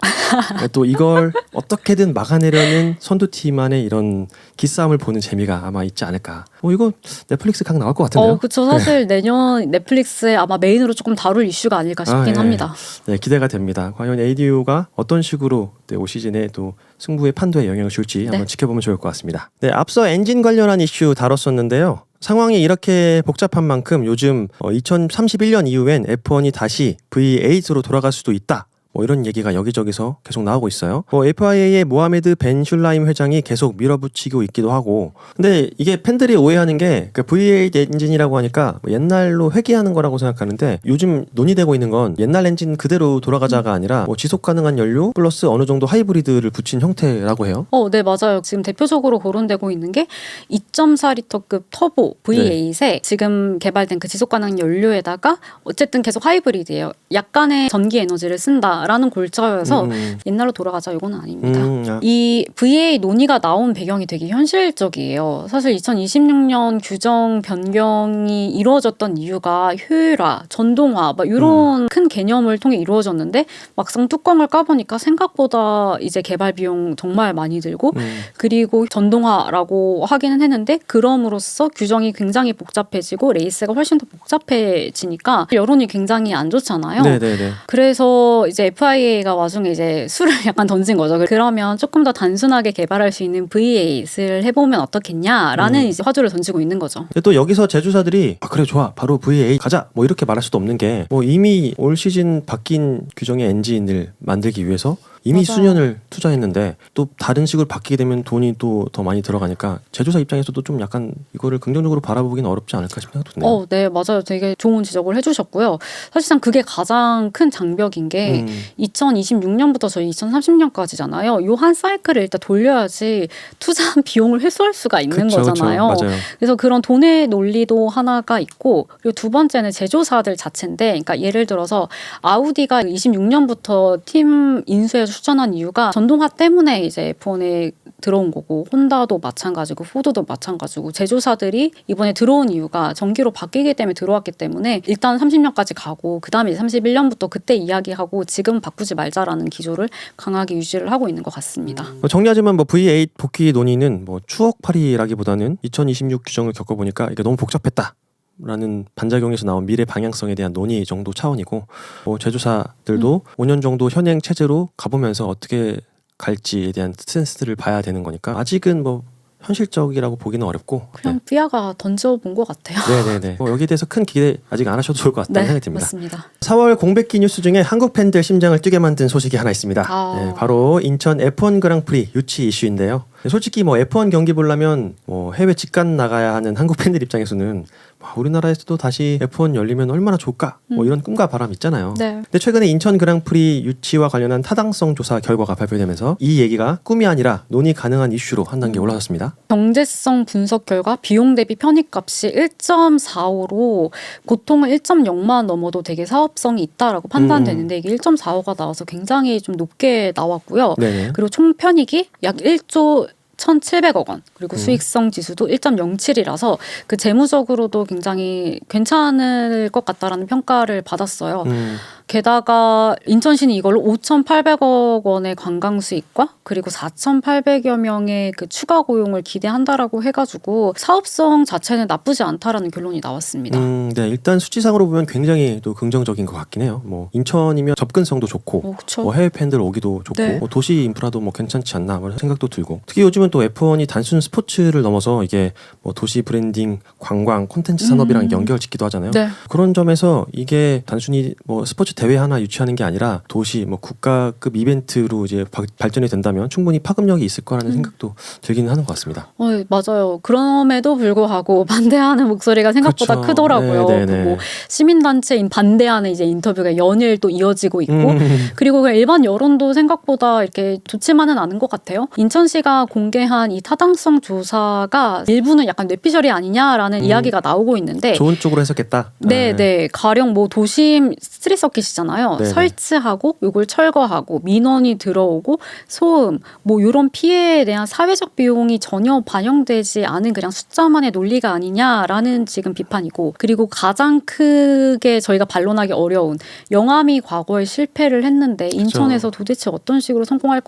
또 이걸 어떻게든 막아내려는 선두팀만의 이런 기싸움을 보는 재미가 아마 있지 않을까. 이거 넷플릭스 각 나올 것 같은데요. 그렇죠. 사실 내년 넷플릭스에 아마 메인으로 조금 다룰 이슈가 아닐까 싶긴 네. 합니다. 네, 기대가 됩니다. 과연 ADU가 어떤 식으로 올 시즌에 또 승부의 판도에 영향을 줄지 한번 지켜보면 좋을 것 같습니다. 네, 앞서 엔진 관련한 이슈 다뤘었는데요. 상황이 이렇게 복잡한 만큼 요즘 2031년 이후엔 F1이 다시 V8으로 돌아갈 수도 있다. 뭐 이런 얘기가 여기저기서 계속 나오고 있어요. FIA의 모하메드 벤 슐라임 회장이 계속 밀어붙이고 있기도 하고. 근데 이게 팬들이 오해하는 게 그 V8 엔진이라고 하니까 뭐 옛날로 회귀하는 거라고 생각하는데 요즘 논의되고 있는 건 옛날 엔진 그대로 돌아가자가 아니라 뭐 지속 가능한 연료 플러스 어느 정도 하이브리드를 붙인 형태라고 해요. 네, 맞아요. 지금 대표적으로 거론되고 있는 게 2.4리터급 터보 V8에 지금 개발된 그 지속 가능 연료에다가 어쨌든 계속 하이브리드예요. 약간의 전기 에너지를 쓴다. 라는 골자여서 옛날로 돌아가자 이건 아닙니다. 이 VA 논의가 나온 배경이 되게 현실적이에요. 사실 2026년 규정 변경이 이루어졌던 이유가 효율화, 전동화 막 이런 큰 개념을 통해 이루어졌는데 막상 뚜껑을 까보니까 생각보다 이제 개발 비용 정말 많이 들고 그리고 전동화라고 하기는 했는데 그럼으로써 규정이 굉장히 복잡해지고 레이스가 훨씬 더 복잡해지니까 여론이 굉장히 안 좋잖아요. 네네네. 그래서 이제 FIA가 와중에 이제 수를 약간 던진 거죠. 그러면 조금 더 단순하게 개발할 수 있는 V8을 해보면 어떻겠냐라는 이제 화두를 던지고 있는 거죠. 근데 또 여기서 제조사들이 그래 좋아 바로 V8 가자 뭐 이렇게 말할 수도 없는 게 뭐 이미 올 시즌 바뀐 규정의 엔진을 만들기 위해서 이미 맞아요. 수년을 투자했는데 또 다른 식으로 바뀌게 되면 돈이 또 더 많이 들어가니까 제조사 입장에서도 좀 약간 이거를 긍정적으로 바라보기는 어렵지 않을까 싶은 생각도 드네요. 네, 맞아요. 되게 좋은 지적을 해주셨고요. 사실상 그게 가장 큰 장벽인 게 2026년부터 저희 2030년까지잖아요. 요 한 사이클을 일단 돌려야지 투자한 비용을 회수할 수가 있는 거잖아요. 맞아요. 그래서 그런 돈의 논리도 하나가 있고 그리고 두 번째는 제조사들 자체인데 그러니까 예를 들어서 아우디가 26년부터 팀 인수해서 추천한 이유가 전동화 때문에 이제 F1에 들어온 거고 혼다도 마찬가지고 포드도 마찬가지고 제조사들이 이번에 들어온 이유가 전기로 바뀌기 때문에 들어왔기 때문에 일단 30년까지 가고 그다음에 31년부터 그때 이야기하고 지금 바꾸지 말자라는 기조를 강하게 유지를 하고 있는 것 같습니다. 정리하자면 뭐 V8 복귀 논의는 뭐 추억팔이라기보다는 2026 규정을 겪어보니까 이게 너무 복잡했다. 라는 반작용에서 나온 미래 방향성에 대한 논의 정도 차원이고 뭐 제조사들도 5년 정도 현행 체제로 가보면서 어떻게 갈지에 대한 스탠스를 봐야 되는 거니까 아직은 뭐 현실적이라고 보기는 어렵고 그냥 삐아가 던져본 것 같아요. 네네네. 여기에 대해서 큰 기대 아직 안 하셔도 좋을 것 같다는 생각이 듭니다. 맞습니다. 4월 공백기 뉴스 중에 한국 팬들 심장을 뛰게 만든 소식이 하나 있습니다. 네, 바로 인천 F1 그랑프리 유치 이슈인데요. 솔직히 뭐 F1 경기 보려면 뭐 해외 직관 나가야 하는 한국 팬들 입장에서는 우리나라에서도 다시 F1 열리면 얼마나 좋을까? 뭐 이런 꿈과 바람 있잖아요. 네. 근데 최근에 인천 그랑프리 유치와 관련한 타당성 조사 결과가 발표되면서 이 얘기가 꿈이 아니라 논의 가능한 이슈로 한 단계 올라섰습니다. 경제성 분석 결과 비용 대비 편익값이 1.45로 보통은 1.0만 넘어도 되게 사업성이 있다라고 판단되는데 이게 1.45가 나와서 굉장히 좀 높게 나왔고요. 네네. 그리고 총 편익이 약 1조 1,700억 원 그리고 수익성 지수도 1.07이라서 그 재무적으로도 굉장히 괜찮을 것 같다라는 평가를 받았어요. 게다가 인천시는 이걸로 5,800억 원의 관광 수익과 그리고 4,800여 명의 그 추가 고용을 기대한다라고 해가지고 사업성 자체는 나쁘지 않다라는 결론이 나왔습니다. 네, 일단 수치상으로 보면 굉장히 또 긍정적인 것 같긴 해요. 뭐 인천이면 접근성도 좋고, 그쵸. 뭐 해외 팬들 오기도 좋고, 네. 뭐 도시 인프라도 뭐 괜찮지 않나 뭐 생각도 들고. 특히 요즘은 또 F1이 단순 스포츠를 넘어서 이게 뭐 도시 브랜딩, 관광, 콘텐츠 산업이랑 연결짓기도 하잖아요. 네. 그런 점에서 이게 단순히 뭐 스포츠 대회 하나 유치하는 게 아니라 도시 뭐 국가급 이벤트로 이제 발전이 된다면 충분히 파급력이 있을 거라는 생각도 들기는 하는 것 같습니다. 맞아요. 그럼에도 불구하고 반대하는 목소리가 생각보다 그쵸. 크더라고요. 네네네. 뭐 시민단체인 반대하는 이제 인터뷰가 연일 또 이어지고 있고 그리고 그냥 일반 여론도 생각보다 이렇게 좋지만은 않은 것 같아요. 인천시가 공개한 이 타당성 조사가 일부는 약간 뇌피셜이 아니냐라는 이야기가 나오고 있는데 좋은 쪽으로 해석했다. 네. 가령 뭐 도심 스트릿 서킷이잖아요. 네네. 설치하고 이걸 철거하고 민원이 들어오고 소음 뭐 이런 피해에 대한 사회적 비용이 전혀 반영되지 않은 그냥 숫자만의 논리가 아니냐라는 지금 비판이고 그리고 가장 크게 저희가 반론하기 어려운 영암이 과거에 실패를 했는데 인천에서 도대체 어떤 식으로 성공할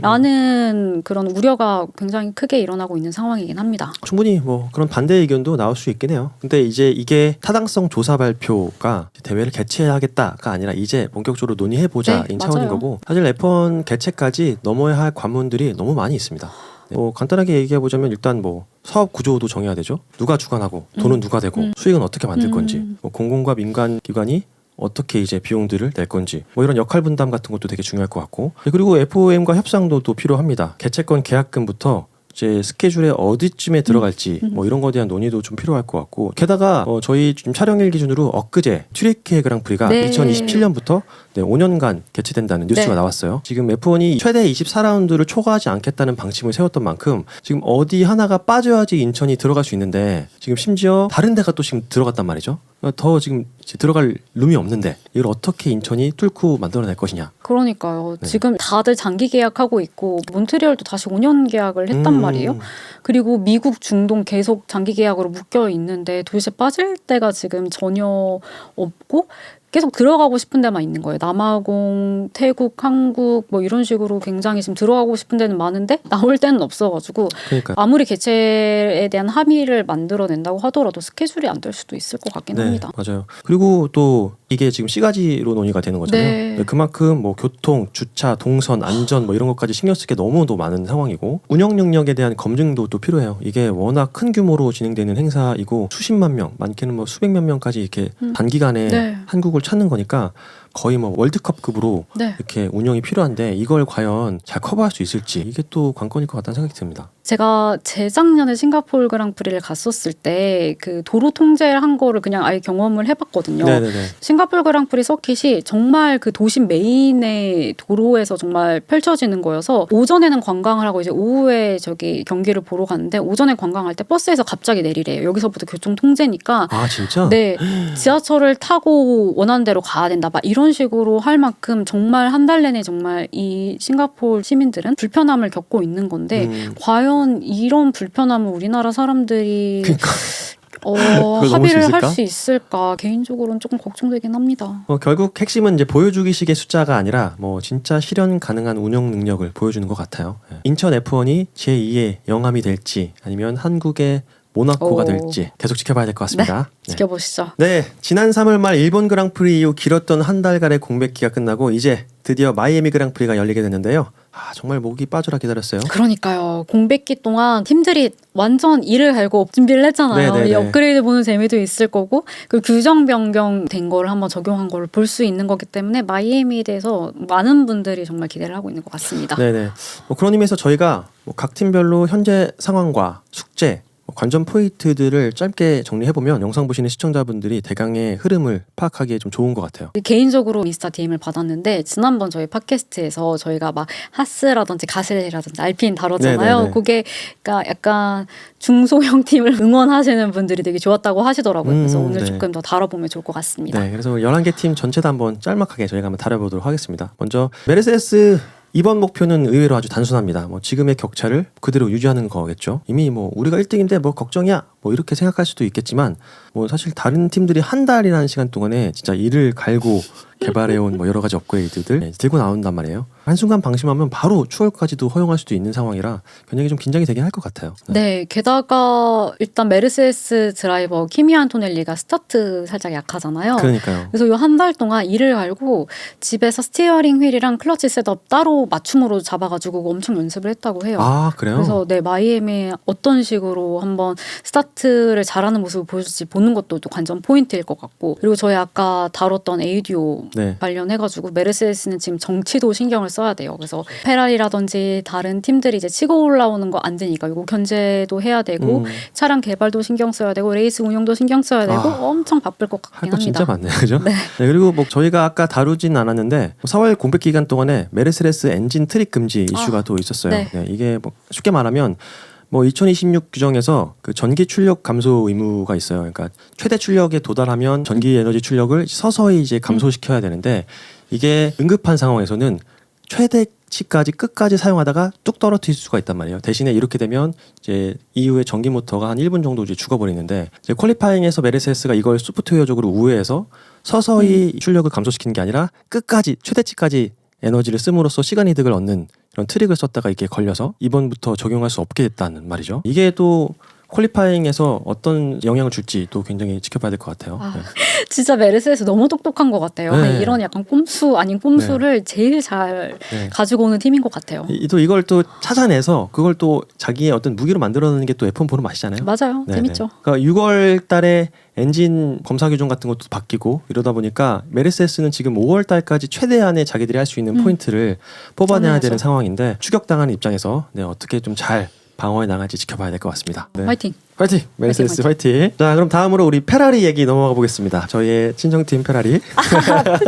것이냐라는 그런 우려가 굉장히 크게 일어나고 있는 상황이긴 합니다. 충분히 뭐 그런 반대 의견도 나올 수 있긴 해요. 근데 이제 이게 타당성 조사 발표가 대회를 개최하겠다가 아니라 이제 본격적으로 논의해보자인 네, 차원인 맞아요. 거고 사실 F1 개최까지 넘어야 할 관문들이 너무 많이 있습니다. 뭐 간단하게 얘기해보자면 일단 뭐 사업 구조도 정해야 되죠. 누가 주관하고 돈은 누가 되고 수익은 어떻게 만들 건지 뭐 공공과 민간 기관이 어떻게 이제 비용들을 낼 건지 뭐 이런 역할 분담 같은 것도 되게 중요할 것 같고 그리고 FOM과 협상도 또 필요합니다. 개최권 계약금부터 이제 스케줄에 어디쯤에 들어갈지 뭐 이런 거에 대한 논의도 좀 필요할 것 같고 게다가 저희 지금 촬영일 기준으로 엊그제 튀르키예 그랑프리가 네. 2027년부터 5년간 개최된다는 뉴스가 네. 나왔어요. 지금 F1이 최대 24라운드를 초과하지 않겠다는 방침을 세웠던 만큼 지금 어디 하나가 빠져야지 인천이 들어갈 수 있는데 지금 심지어 다른 데가 또 지금 들어갔단 말이죠. 더 지금 이제 들어갈 룸이 없는데 이걸 어떻게 인천이 뚫고 만들어낼 것이냐. 그러니까요. 네. 지금 다들 장기 계약하고 있고 몬트리올도 다시 5년 계약을 했단 말이에요. 그리고 미국, 중동 계속 장기 계약으로 묶여 있는데 도대체 빠질 데가 지금 전혀 없고 계속 들어가고 싶은 데만 있는 거예요. 남아공, 태국, 한국 뭐 이런 식으로 굉장히 지금 들어가고 싶은 데는 많은데 나올 데는 없어가지고 그러니까 아무리 개최에 대한 합의를 만들어낸다고 하더라도 스케줄이 안 될 수도 있을 것 같긴 합니다. 맞아요. 그리고 또 이게 지금 시가지로 논의가 되는 거잖아요. 네. 그만큼 뭐 교통, 주차, 동선, 안전 뭐 이런 것까지 신경 쓸 게 너무도 많은 상황이고 운영 능력에 대한 검증도 또 필요해요. 이게 워낙 큰 규모로 진행되는 행사이고 수십만 명, 많게는 뭐 수백만 명까지 이렇게 단기간에 네. 한국을 찾는 거니까 거의 뭐 월드컵급으로 네. 이렇게 운영이 필요한데 이걸 과연 잘 커버할 수 있을지 이게 또 관건일 것 같다는 생각이 듭니다. 제가 재작년에 싱가포르 그랑프리를 갔었을 때 그 도로 통제를 한 거를 그냥 아예 경험을 해봤거든요. 네네네. 싱가포르 그랑프리 서킷이 정말 그 도심 메인의 도로에서 정말 펼쳐지는 거여서 오전에는 관광을 하고 이제 오후에 저기 경기를 보러 갔는데 오전에 관광할 때 버스에서 갑자기 내리래요. 여기서부터 교통 통제니까 아 진짜? 네, 지하철을 타고 원하는 대로 가야 된다. 막 이런 식으로 할 만큼 정말 한 달 내내 정말 이 싱가포르 시민들은 불편함을 겪고 있는 건데 과연 이런 불편함을 우리나라 사람들이 그러니까. 그걸 넘을 수 합의를 할 있을까? 수 있을까 개인적으로는 조금 걱정되긴 합니다. 결국 핵심은 이제 보여주기식의 숫자가 아니라 뭐 진짜 실현 가능한 운영 능력을 보여주는 것 같아요. 인천 F1이 제2의 영암이 될지 아니면 한국의 모나코가 오. 될지 계속 지켜봐야 될 것 같습니다. 지켜보시죠. 네, 지난 3월 말 일본 그랑프리 이후 길었던 한 달간의 공백기가 끝나고 이제 드디어 마이애미 그랑프리가 열리게 됐는데요. 정말 목이 빠져라 기다렸어요. 그러니까요. 공백기 동안 팀들이 완전 이를 갈고 준비를 했잖아요. 네네네. 이 업그레이드 보는 재미도 있을 거고 그 규정 변경된 거를 한번 적용한 거를 볼 수 있는 거기 때문에 마이애미에 대해서 많은 분들이 정말 기대를 하고 있는 것 같습니다. 네네. 뭐 그런 의미에서 저희가 뭐 각 팀별로 현재 상황과 숙제 관전 포인트들을 짧게 정리해보면 영상 보시는 시청자분들이 대강의 흐름을 파악하기에 좀 좋은 것 같아요. 개인적으로 인스타 DM을 받았는데 지난번 저희 팟캐스트에서 저희가 막 하스라든지 가슬이라든지 알핀 다뤘잖아요. 네네네. 그게 그러니까 약간 중소형 팀을 응원하시는 분들이 되게 좋았다고 하시더라고요. 그래서 오늘 네. 조금 더 다뤄보면 좋을 것 같습니다. 네, 그래서 11개 팀 전체도 한번 짤막하게 저희가 한번 다뤄보도록 하겠습니다. 먼저 메르세데스 이번 목표는 의외로 아주 단순합니다. 지금의 격차를 그대로 유지하는 거겠죠. 이미 우리가 1등인데 걱정이야 이렇게 생각할 수도 있겠지만 사실 다른 팀들이 한 달이라는 시간 동안에 진짜 이를 갈고 개발해온 여러 가지 업그레이드들 들고 나온단 말이에요. 한순간 방심하면 바로 추월까지도 허용할 수도 있는 상황이라 굉장히 좀 긴장이 되긴 할 것 같아요. 네, 게다가 일단 메르세데스 드라이버 키미 안토넬리가 스타트 살짝 약하잖아요. 그러니까요. 그래서 요 한 달 동안 이를 갈고 집에서 스티어링 휠이랑 클러치 셋업 따로 맞춤으로 잡아가지고 엄청 연습을 했다고 해요. 아, 그래요? 그래서 네, 마이애미 어떤 식으로 한번 스타트를 잘하는 모습을 보여줄지 보는 것도 또 관전 포인트일 것 같고, 그리고 저희 아까 다뤘던 에이디오 네. 관련해가지고 메르세데스는 지금 정치도 신경을 써야 돼요. 그래서 페라리라든지 다른 팀들이 이제 치고 올라오는 거 안 되니까 이거 견제도 해야 되고 차량 개발도 신경 써야 되고 레이스 운영도 신경 써야 되고 엄청 바쁠 것 할 같긴 거 합니다. 진짜 많네요. 그죠? 네. 네, 그리고 저희가 아까 다루진 않았는데 4월 공백 기간 동안에 메르세데스 엔진 트릭 금지 이슈가 또 있었어요. 네. 네, 이게 쉽게 말하면 2026 규정에서 그 전기 출력 감소 의무가 있어요. 그러니까 최대 출력에 도달하면 전기 에너지 출력을 서서히 이제 감소시켜야 되는데 이게 응급한 상황에서는 최대치까지 끝까지 사용하다가 뚝 떨어뜨릴 수가 있단 말이에요. 대신에 이렇게 되면 이제 이후에 전기 모터가 한 1분 정도 이제 죽어버리는데 이제 퀄리파잉에서 메르세데스가 이걸 소프트웨어적으로 우회해서 서서히 출력을 감소시키는 게 아니라 끝까지 최대치까지 에너지를 씀으로써 시간 이득을 얻는 이런 트릭을 썼다가 이게 걸려서 이번부터 적용할 수 없게 됐다는 말이죠. 이게 또 퀄리파잉에서 어떤 영향을 줄지 또 굉장히 지켜봐야 될 것 같아요. 네. 진짜 메르세데스 너무 똑똑한 것 같아요. 네. 이런 약간 꼼수 아닌 꼼수를 제일 잘 네. 가지고 오는 팀인 것 같아요. 또 이걸 또 찾아내서 그걸 또 자기의 어떤 무기로 만들어내는 게 또 F1 보는 맛이잖아요. 맞아요. 네네. 재밌죠. 그러니까 6월 달에 엔진 검사 규정 같은 것도 바뀌고 이러다 보니까 메르세데스는 지금 5월 달까지 최대한의 자기들이 할 수 있는 포인트를 뽑아내야 정리해서. 되는 상황인데 추격당하는 입장에서 어떻게 좀 잘 방어해 나갈지 지켜봐야 될 것 같습니다. 네. 화이팅. 파이팅! 메르세데스 파이팅! 자, 그럼 다음으로 우리 페라리 얘기 넘어가 보겠습니다. 저희의 친정팀 페라리.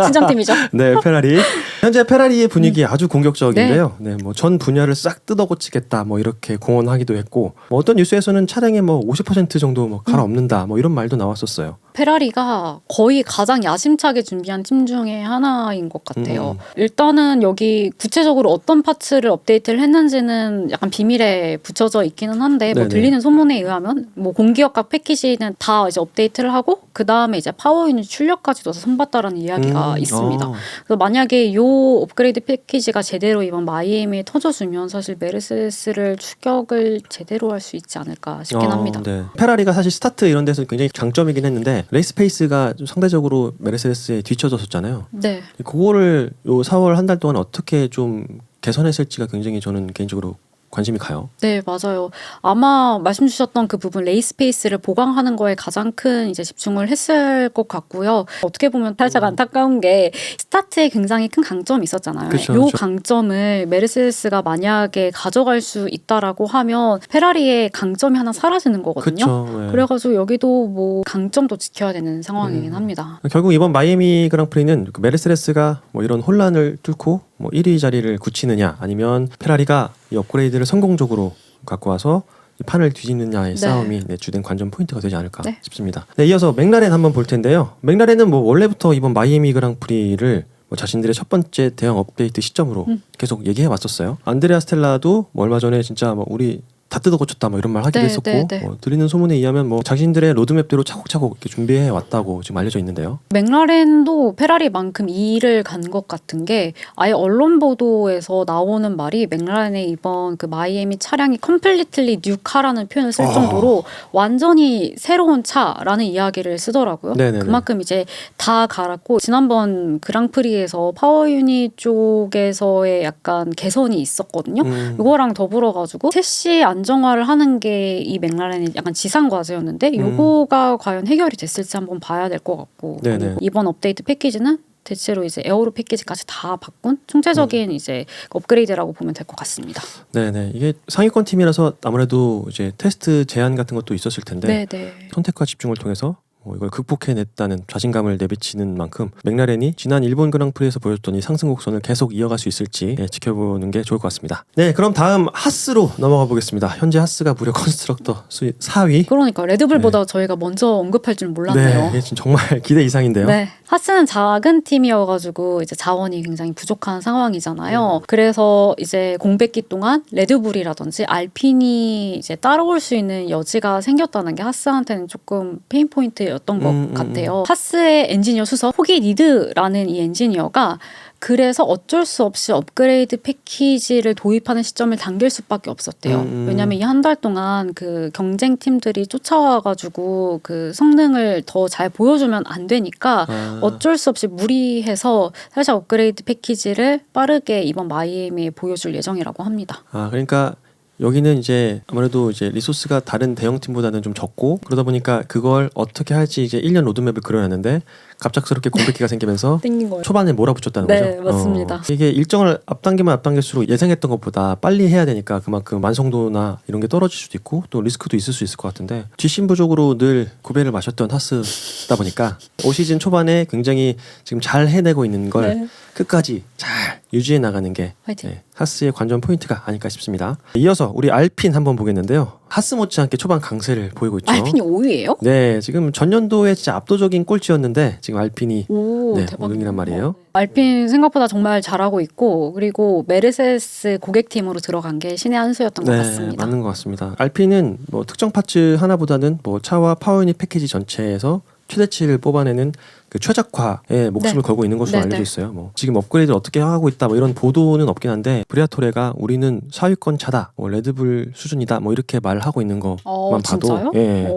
친정팀이죠. 네, 페라리. 현재 페라리의 분위기 아주 공격적인데요. 네, 전 분야를 싹 뜯어고치겠다, 이렇게 공언하기도 했고, 어떤 뉴스에서는 차량의 50% 정도 갈아엎는다, 이런 말도 나왔었어요. 페라리가 거의 가장 야심차게 준비한 팀 중에 하나인 것 같아요. 일단은 여기 구체적으로 어떤 파츠를 업데이트를 했는지는 약간 비밀에 붙여져 있기는 한데 네네. 들리는 소문에 의하면 공기역학 패키지는 다 이제 업데이트를 하고 그 다음에 이제 파워 유닛 출력까지도 선봤다라는 이야기가 있습니다. 그래서 만약에 이 업그레이드 패키지가 제대로 이번 마이애미에 터져주면 사실 메르세데스를 추격을 제대로 할 수 있지 않을까 싶긴 합니다. 네. 페라리가 사실 스타트 이런 데서 굉장히 장점이긴 했는데 레이스 페이스가 좀 상대적으로 메르세데스에 뒤쳐졌었잖아요. 네. 그거를 요 4월 한 달 동안 어떻게 좀 개선했을지가 굉장히 저는 개인적으로 관심이 가요. 네, 맞아요. 아마 말씀 주셨던 그 부분 레이스 페이스를 보강하는 거에 가장 큰 이제 집중을 했을 것 같고요. 어떻게 보면 살짝 안타까운 게 스타트에 굉장히 큰 강점이 있었잖아요. 그쵸, 요 그쵸. 강점을 메르세데스가 만약에 가져갈 수 있다라고 하면 페라리의 강점이 하나 사라지는 거거든요. 그렇죠. 네. 그래가지고 여기도 강점도 지켜야 되는 상황이긴 합니다. 결국 이번 마이애미 그랑프리는 그 메르세데스가 이런 혼란을 뚫고 1위 자리를 굳히느냐 아니면 페라리가 이 업그레이드를 성공적으로 갖고 와서 이 판을 뒤집느냐의 싸움이 주된 관전 포인트가 되지 않을까 싶습니다. 네, 이어서 맥라렌 한번 볼 텐데요. 맥라렌은 원래부터 이번 마이애미 그랑프리를 자신들의 첫 번째 대형 업데이트 시점으로 계속 얘기해 왔었어요. 안드레아 스텔라도 얼마 전에 진짜 우리 다 뜯어 고쳤다 이런 말 하기도 했었고 들리는 소문에 의하면 자신들의 로드맵대로 차곡차곡 이렇게 준비해 왔다고 지금 알려져 있는데요. 맥라렌도 페라리만큼 이 일을 간 것 같은 게 아예 언론 보도에서 나오는 말이 맥라렌의 이번 그 마이애미 차량이 컴플리틀리 뉴카라는 표현을 쓸 정도로 완전히 새로운 차라는 이야기를 쓰더라고요. 네네네. 그만큼 이제 다 갈았고 지난번 그랑프리에서 파워 유닛 쪽에서의 약간 개선이 있었거든요. 이거랑 더불어 가지고 셋시 안정화를 하는 게 이 맥라렌의 약간 지상 과제였는데 요거가 과연 해결이 됐을지 한번 봐야 될 것 같고 네네. 이번 업데이트 패키지는 대체로 이제 에어로 패키지까지 다 바꾼 총체적인 이제 업그레이드라고 보면 될 것 같습니다. 네네. 이게 상위권 팀이라서 아무래도 이제 테스트 제한 같은 것도 있었을 텐데 네네. 선택과 집중을 통해서 이걸 극복해냈다는 자신감을 내비치는 만큼 맥라렌이 지난 일본 그랑프리에서 보여줬던 이 상승 곡선을 계속 이어갈 수 있을지 지켜보는 게 좋을 것 같습니다. 네, 그럼 다음 하스로 넘어가 보겠습니다. 현재 하스가 무려 컨스트럭터 수위 4위. 그러니까 레드불보다 저희가 먼저 언급할 줄 몰랐네요. 네, 지금 정말 기대 이상인데요. 네. 하스는 작은 팀이어가지고 이제 자원이 굉장히 부족한 상황이잖아요. 그래서 이제 공백기 동안 레드불이라든지 알핀이 이제 따라올 수 있는 여지가 생겼다는 게 하스한테는 조금 페인 포인트였던 것 같아요. 하스의 엔지니어 수석 호기 리드라는 이 엔지니어가 그래서 어쩔 수 없이 업그레이드 패키지를 도입하는 시점을 당길 수밖에 없었대요. 왜냐하면 이 한 달 동안 그 경쟁 팀들이 쫓아와가지고 그 성능을 더 잘 보여주면 안 되니까 어쩔 수 없이 무리해서 살짝 업그레이드 패키지를 빠르게 이번 마이애미에 보여줄 예정이라고 합니다. 그러니까 여기는 이제 아무래도 이제 리소스가 다른 대형 팀보다는 좀 적고 그러다 보니까 그걸 어떻게 할지 이제 1년 로드맵을 그려놨는데 갑작스럽게 공백기가 생기면서 땡긴 거예요. 초반에 몰아붙였다는 네, 거죠. 맞습니다. 이게 일정을 앞당기면 앞당길수록 예상했던 것보다 빨리 해야 되니까 그만큼 완성도나 이런 게 떨어질 수도 있고 또 리스크도 있을 수 있을 것 같은데 뒷심부적으로 늘 구배를 마셨던 하스다 보니까 올 시즌 초반에 굉장히 지금 잘 해내고 있는 걸 끝까지 잘 유지해 나가는 게 화이팅. 하스의 관전 포인트가 아닐까 싶습니다. 이어서 우리 알핀 한번 보겠는데요. 하스 못지않게 초반 강세를 보이고 있죠. 알핀이 5위예요? 네, 지금 전년도에 진짜 압도적인 꼴찌였는데 지금 알핀이 오, 네, 대박. 5등이란 말이에요. 알핀 생각보다 정말 잘하고 있고 그리고 메르세스 고객팀으로 들어간 게 신의 한 수였던 것 같습니다. 맞는 것 같습니다. 알핀은 뭐 특정 파츠 하나보다는 뭐 차와 파워 유닛 패키지 전체에서 최대치를 뽑아내는 그 최적화에 목숨을 걸고 있는 것으로 알려져 있어요. 뭐 지금 업그레이드를 어떻게 하고 있다 뭐 이런 보도는 없긴 한데 브리아토레가 우리는 상위권 차다, 뭐 레드불 수준이다, 뭐 이렇게 말하고 있는 것만 봐도 진짜요? 그렇게,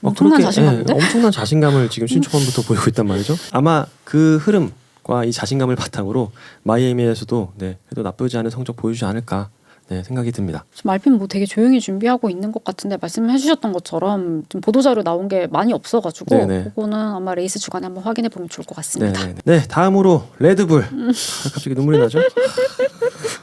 엄청난 자신감인데? 엄청난 자신감을 지금 신초반부터 보이고 있단 말이죠. 아마 그 흐름과 이 자신감을 바탕으로 마이애미에서도 그래도 나쁘지 않은 성적 보여주지 않을까 생각이 듭니다. 지금 알핀 뭐 되게 조용히 준비하고 있는 것 같은데 말씀해주셨던 것처럼 좀 보도자료 나온 게 많이 없어가지고 그거는 아마 레이스 주간에 한번 확인해 보면 좋을 것 같습니다. 네, 다음으로 레드불. 갑자기 눈물이 나죠?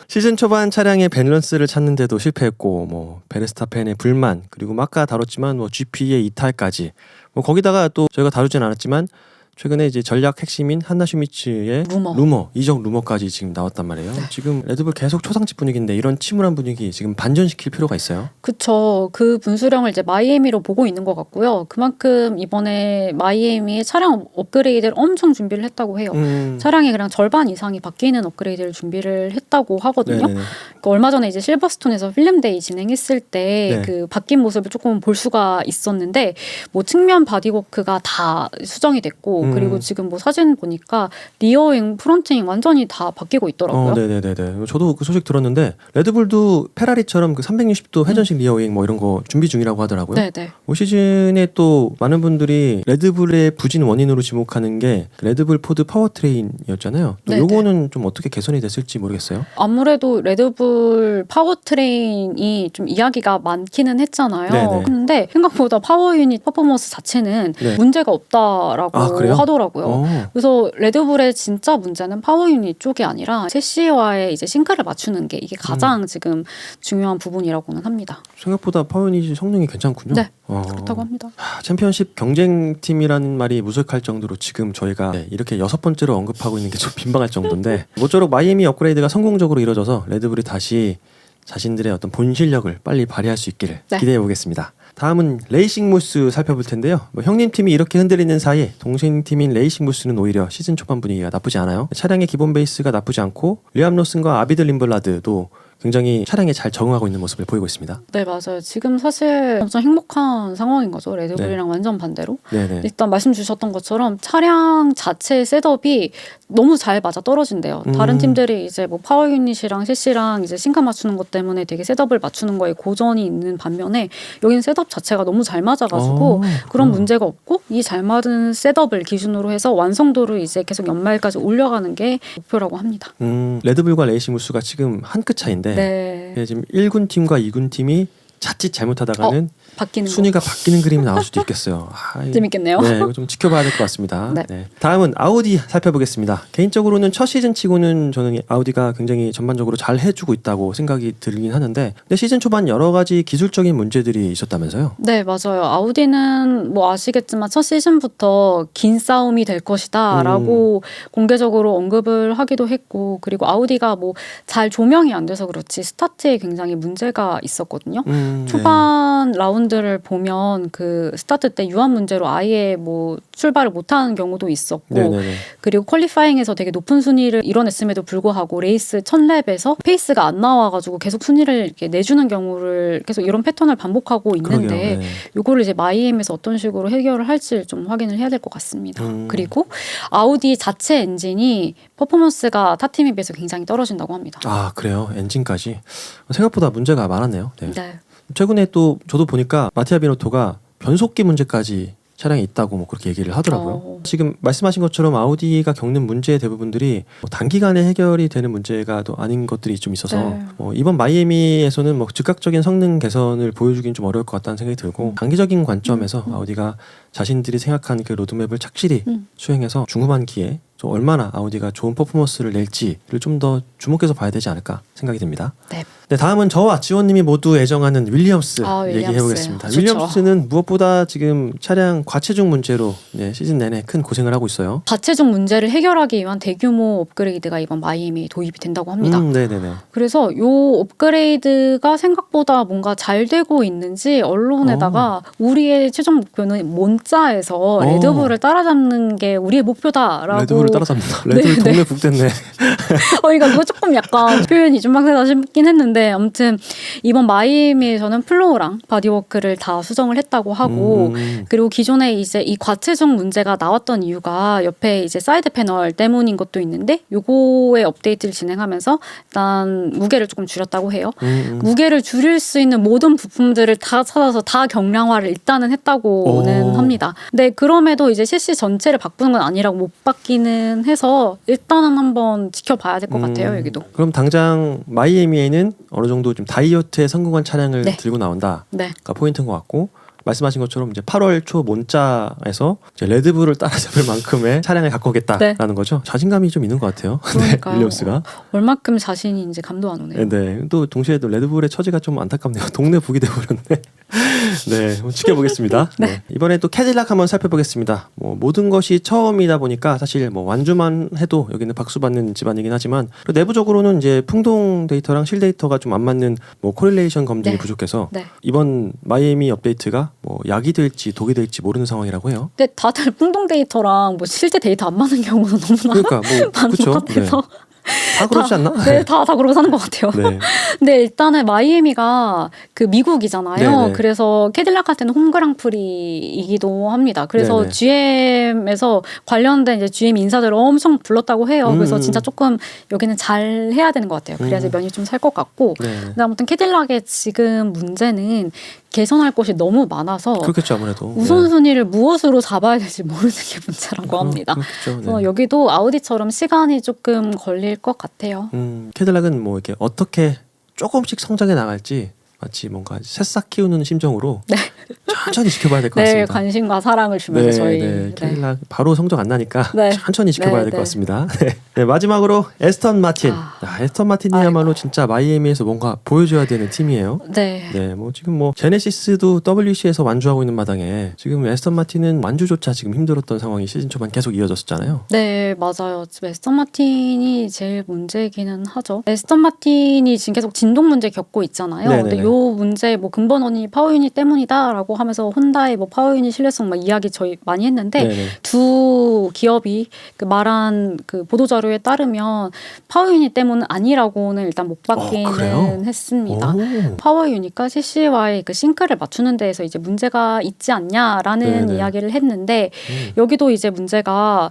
시즌 초반 차량의 밸런스를 찾는데도 실패했고 뭐 베르스타펜의 불만 그리고 아까 다뤘지만 뭐 GP의 이탈까지 뭐 거기다가 또 저희가 다루진 않았지만 최근에 이제 전략 핵심인 한나 슈미츠의 루머 이적 루머까지 지금 나왔단 말이에요. 지금 레드불 계속 초상집 분위기인데 이런 침울한 분위기 지금 반전시킬 필요가 있어요. 그쵸. 그 분수령을 이제 마이애미로 보고 있는 것 같고요. 그만큼 이번에 마이애미의 차량 업그레이드를 엄청 준비를 했다고 해요. 차량의 그냥 절반 이상이 바뀌는 업그레이드를 준비를 했다고 하거든요. 그러니까 얼마 전에 이제 실버스톤에서 필름데이 진행했을 때 그 바뀐 모습을 조금 볼 수가 있었는데 뭐 측면 바디워크가 다 수정이 됐고 그리고 지금 뭐 사진 보니까 리어윙, 프론트윙 완전히 다 바뀌고 있더라고요. 네네네. 저도 그 소식 들었는데 레드불도 페라리처럼 그 360도 회전식 리어윙 뭐 이런 거 준비 중이라고 하더라고요. 네네. 올 시즌에 또 많은 분들이 레드불의 부진 원인으로 지목하는 게 레드불 포드 파워트레인이었잖아요. 또 요거는 좀 어떻게 개선이 됐을지 모르겠어요. 아무래도 레드불 파워트레인이 좀 이야기가 많기는 했잖아요. 근데 생각보다 파워 유닛 퍼포먼스 자체는 문제가 없다라고 하더라고요. 그래서 레드불의 진짜 문제는 파워 유닛 쪽이 아니라 셰시와의 이제 싱크를 맞추는 게 이게 가장 지금 중요한 부분이라고는 합니다. 생각보다 파워 유닛 성능이 괜찮군요. 네, 그렇다고 합니다. 챔피언십 경쟁팀이라는 말이 무색할 정도로 지금 저희가 이렇게 6번째로 언급하고 있는 게 좀 빈방할 정도인데 모쪼록 마이애미 업그레이드가 성공적으로 이루어져서 레드불이 다시 자신들의 어떤 본 실력을 빨리 발휘할 수 있기를 기대해 보겠습니다. 다음은 레이싱무스 살펴볼 텐데요. 뭐 형님 팀이 이렇게 흔들리는 사이 동생 팀인 레이싱무스는 오히려 시즌 초반 분위기가 나쁘지 않아요. 차량의 기본 베이스가 나쁘지 않고 리암 로슨과 아비드 림블라드도 굉장히 차량에 잘 적응하고 있는 모습을 보이고 있습니다. 네, 맞아요. 지금 사실 엄청 행복한 상황인 거죠. 레드불이랑 완전 반대로. 일단 말씀 주셨던 것처럼 차량 자체의 셋업이 너무 잘 맞아 떨어진대요. 다른 팀들이 이제 뭐 파워 유닛이랑 셰시랑 이제 싱크 맞추는 것 때문에 되게 셋업을 맞추는 거에 고전이 있는 반면에 여기는 셋업 자체가 너무 잘 맞아가지고 그런 문제가 없고 이 잘 맞은 셋업을 기준으로 해서 완성도를 이제 계속 연말까지 올려가는 게 목표라고 합니다. 레드불과 레이싱무스가 지금 한 끗 차인데 지금 1군 팀과 2군 팀이 자칫 잘못하다가는 바뀌는 순위가 바뀌는 그림이 나올 수도 있겠어요. 재밌겠네요. 네, 이거 좀 지켜봐야 될 것 같습니다. 네. 네. 다음은 아우디 살펴보겠습니다. 개인적으로는 첫 시즌 치고는 저는 아우디가 굉장히 전반적으로 잘 해주고 있다고 생각이 들긴 하는데, 근데 시즌 초반 여러 가지 기술적인 문제들이 있었다면서요? 네, 맞아요. 아우디는 뭐 아시겠지만 첫 시즌부터 긴 싸움이 될 것이다라고 공개적으로 언급을 하기도 했고, 그리고 아우디가 뭐 잘 조명이 안 돼서 그렇지 스타트에 굉장히 문제가 있었거든요. 초반 라운드를 보면 그 스타트 때 유한 문제로 아예 뭐 출발을 못하는 경우도 있었고, 네네네. 그리고 퀄리파잉에서 되게 높은 순위를 이뤄냈음에도 불구하고 레이스 첫 랩에서 페이스가 안 나와가지고 계속 순위를 이렇게 내주는 경우를 계속 이런 패턴을 반복하고 있는데, 그러게요. 네. 요거를 이제 마이애미에서 어떤 식으로 해결을 할지 좀 확인을 해야 될 것 같습니다. 그리고 아우디 자체 엔진이 퍼포먼스가 타 팀에 비해서 굉장히 떨어진다고 합니다. 아, 그래요? 엔진까지 생각보다 문제가 많았네요. 네. 네. 최근에 또 저도 보니까 마티아 비노토가 변속기 문제까지 차량이 있다고 뭐 그렇게 얘기를 하더라고요. 지금 말씀하신 것처럼 아우디가 겪는 문제의 대부분들이 뭐 단기간에 해결이 되는 문제가 또 아닌 것들이 좀 있어서 네. 이번 마이애미에서는 뭐 즉각적인 성능 개선을 보여주긴 좀 어려울 것 같다는 생각이 들고, 장기적인 관점에서 아우디가 자신들이 생각한 그 로드맵을 착실히 수행해서 중후반기에 좀 얼마나 아우디가 좋은 퍼포먼스를 낼지를 좀 더 주목해서 봐야 되지 않을까 생각이 듭니다. 네. 네, 다음은 저와 지원님이 모두 애정하는 윌리엄스 윌리엄스. 얘기해보겠습니다. 좋죠. 윌리엄스는 무엇보다 지금 차량 과체중 문제로 시즌 내내 큰 고생을 하고 있어요. 자체적 문제를 해결하기 위한 대규모 업그레이드가 이번 마이애미에 도입이 된다고 합니다. 네네네. 그래서 요 업그레이드가 생각보다 뭔가 잘 되고 있는지 언론에다가 우리의 최종 목표는 몬자에서 레드불을 따라잡는 게 우리의 목표다라고. 레드불을 따라잡는다. 레드불 네, 동네 북됐네. 그거 조금 약간 표현이 좀 빡세다 싶긴 했는데, 아무튼 이번 마이애미에서는 플로우랑 바디워크를 다 수정을 했다고 하고, 그리고 기존에 이제 이 과체중 문제가 나왔던 이유가 옆에 이제 사이드 패널 때문인 것도 있는데, 요거의 업데이트를 진행하면서 일단 무게를 조금 줄였다고 해요. 무게를 줄일 수 있는 모든 부품들을 다 찾아서 다 경량화를 일단은 했다고는 합니다. 근데 그럼에도 이제 셰시 전체를 바꾸는 건 아니라고 못 바뀌는 해서 일단은 한번 지켜봐야 될 것 같아요, 여기도. 그럼 당장 마이애미에는 어느 정도 좀 다이어트에 성공한 차량을 네. 들고 나온다. 네. 가 포인트인 것 같고, 말씀하신 것처럼 이제 8월 초 몬자에서 이제 레드불을 따라잡을 만큼의 차량을 갖고 오겠다라는 거죠. 자신감이 좀 있는 것 같아요. 그러니까요. 윌리엄스가. 얼마큼 자신이 이제 감도 안 오네요. 네. 또 동시에 또 레드불의 처지가 좀 안타깝네요. 동네 북이 돼버렸네. 네, 한번 지켜보겠습니다. 네. 이번에 또 캐딜락 한번 살펴보겠습니다. 뭐 모든 것이 처음이다 보니까 사실 뭐 완주만 해도 여기는 박수 받는 집안이긴 하지만, 내부적으로는 이제 풍동 데이터랑 실 데이터가 좀 안 맞는 뭐 코릴레이션 검증이 네. 부족해서 네. 이번 마이애미 업데이트가 뭐 약이 될지 독이 될지 모르는 상황이라고 해요. 근데 다들 풍동 데이터랑 뭐 실제 데이터 안 맞는 경우는 너무나 그러니까 뭐 많은 그렇죠. 것 같아서. 다 그렇지 않나? 네, 다 그러고 사는 것 같아요. 네. 근데 일단은 마이애미가 그 미국이잖아요. 네네. 그래서 캐딜락한테는 홈그랑프리이기도 합니다. 그래서 네네. GM에서 관련된 이제 GM 인사들을 엄청 불렀다고 해요. 그래서 진짜 조금 여기는 잘 해야 되는 것 같아요. 그래야지 면이 좀 살 것 같고. 네. 근데 아무튼 캐딜락의 지금 문제는 개선할 것이 너무 많아서 그렇겠죠, 아무래도. 우선순위를 무엇으로 잡아야 될지 모르는 게 문제라고 합니다. 그렇겠죠. 그래서 네. 여기도 아우디처럼 시간이 조금 걸릴 것 같아요. 캐딜락은 뭐 이렇게 어떻게 조금씩 성장해 나갈지 마치 뭔가 새싹 키우는 심정으로 천천히 지켜봐야 될 것 네, 같습니다. 관심과 사랑을 주면서 저희 네. 캐딜락 바로 성적 안 나니까 네. 천천히 지켜봐야 네, 될 것 네. 같습니다. 네, 마지막으로 에스턴 마틴. 에스턴 마틴이야말로 진짜 마이애미에서 뭔가 보여줘야 되는 팀이에요. 네. 네, 뭐 지금 뭐 제네시스도 WC에서 완주하고 있는 마당에 지금 에스턴 마틴은 완주조차 지금 힘들었던 상황이 시즌 초반 계속 이어졌었잖아요. 네, 맞아요. 지금 에스턴 마틴이 제일 문제기는 하죠. 에스턴 마틴이 지금 계속 진동 문제 겪고 있잖아요. 네네네. 근데 요 문제 뭐 근본 원인이 파워 유닛 때문이다라고 하면서 혼다의 뭐 파워 유닛 신뢰성 막 이야기 저희 많이 했는데, 네네. 두 기업이 그 말한 그 보도 자료에 따르면 파워 유닛 때문은 아니라고는 일단 못 받기는 그래요? 했습니다. 오. 파워 유닛과 CC와의 그 싱크를 맞추는 데에서 이제 문제가 있지 않냐라는 네네. 이야기를 했는데, 여기도 이제 문제가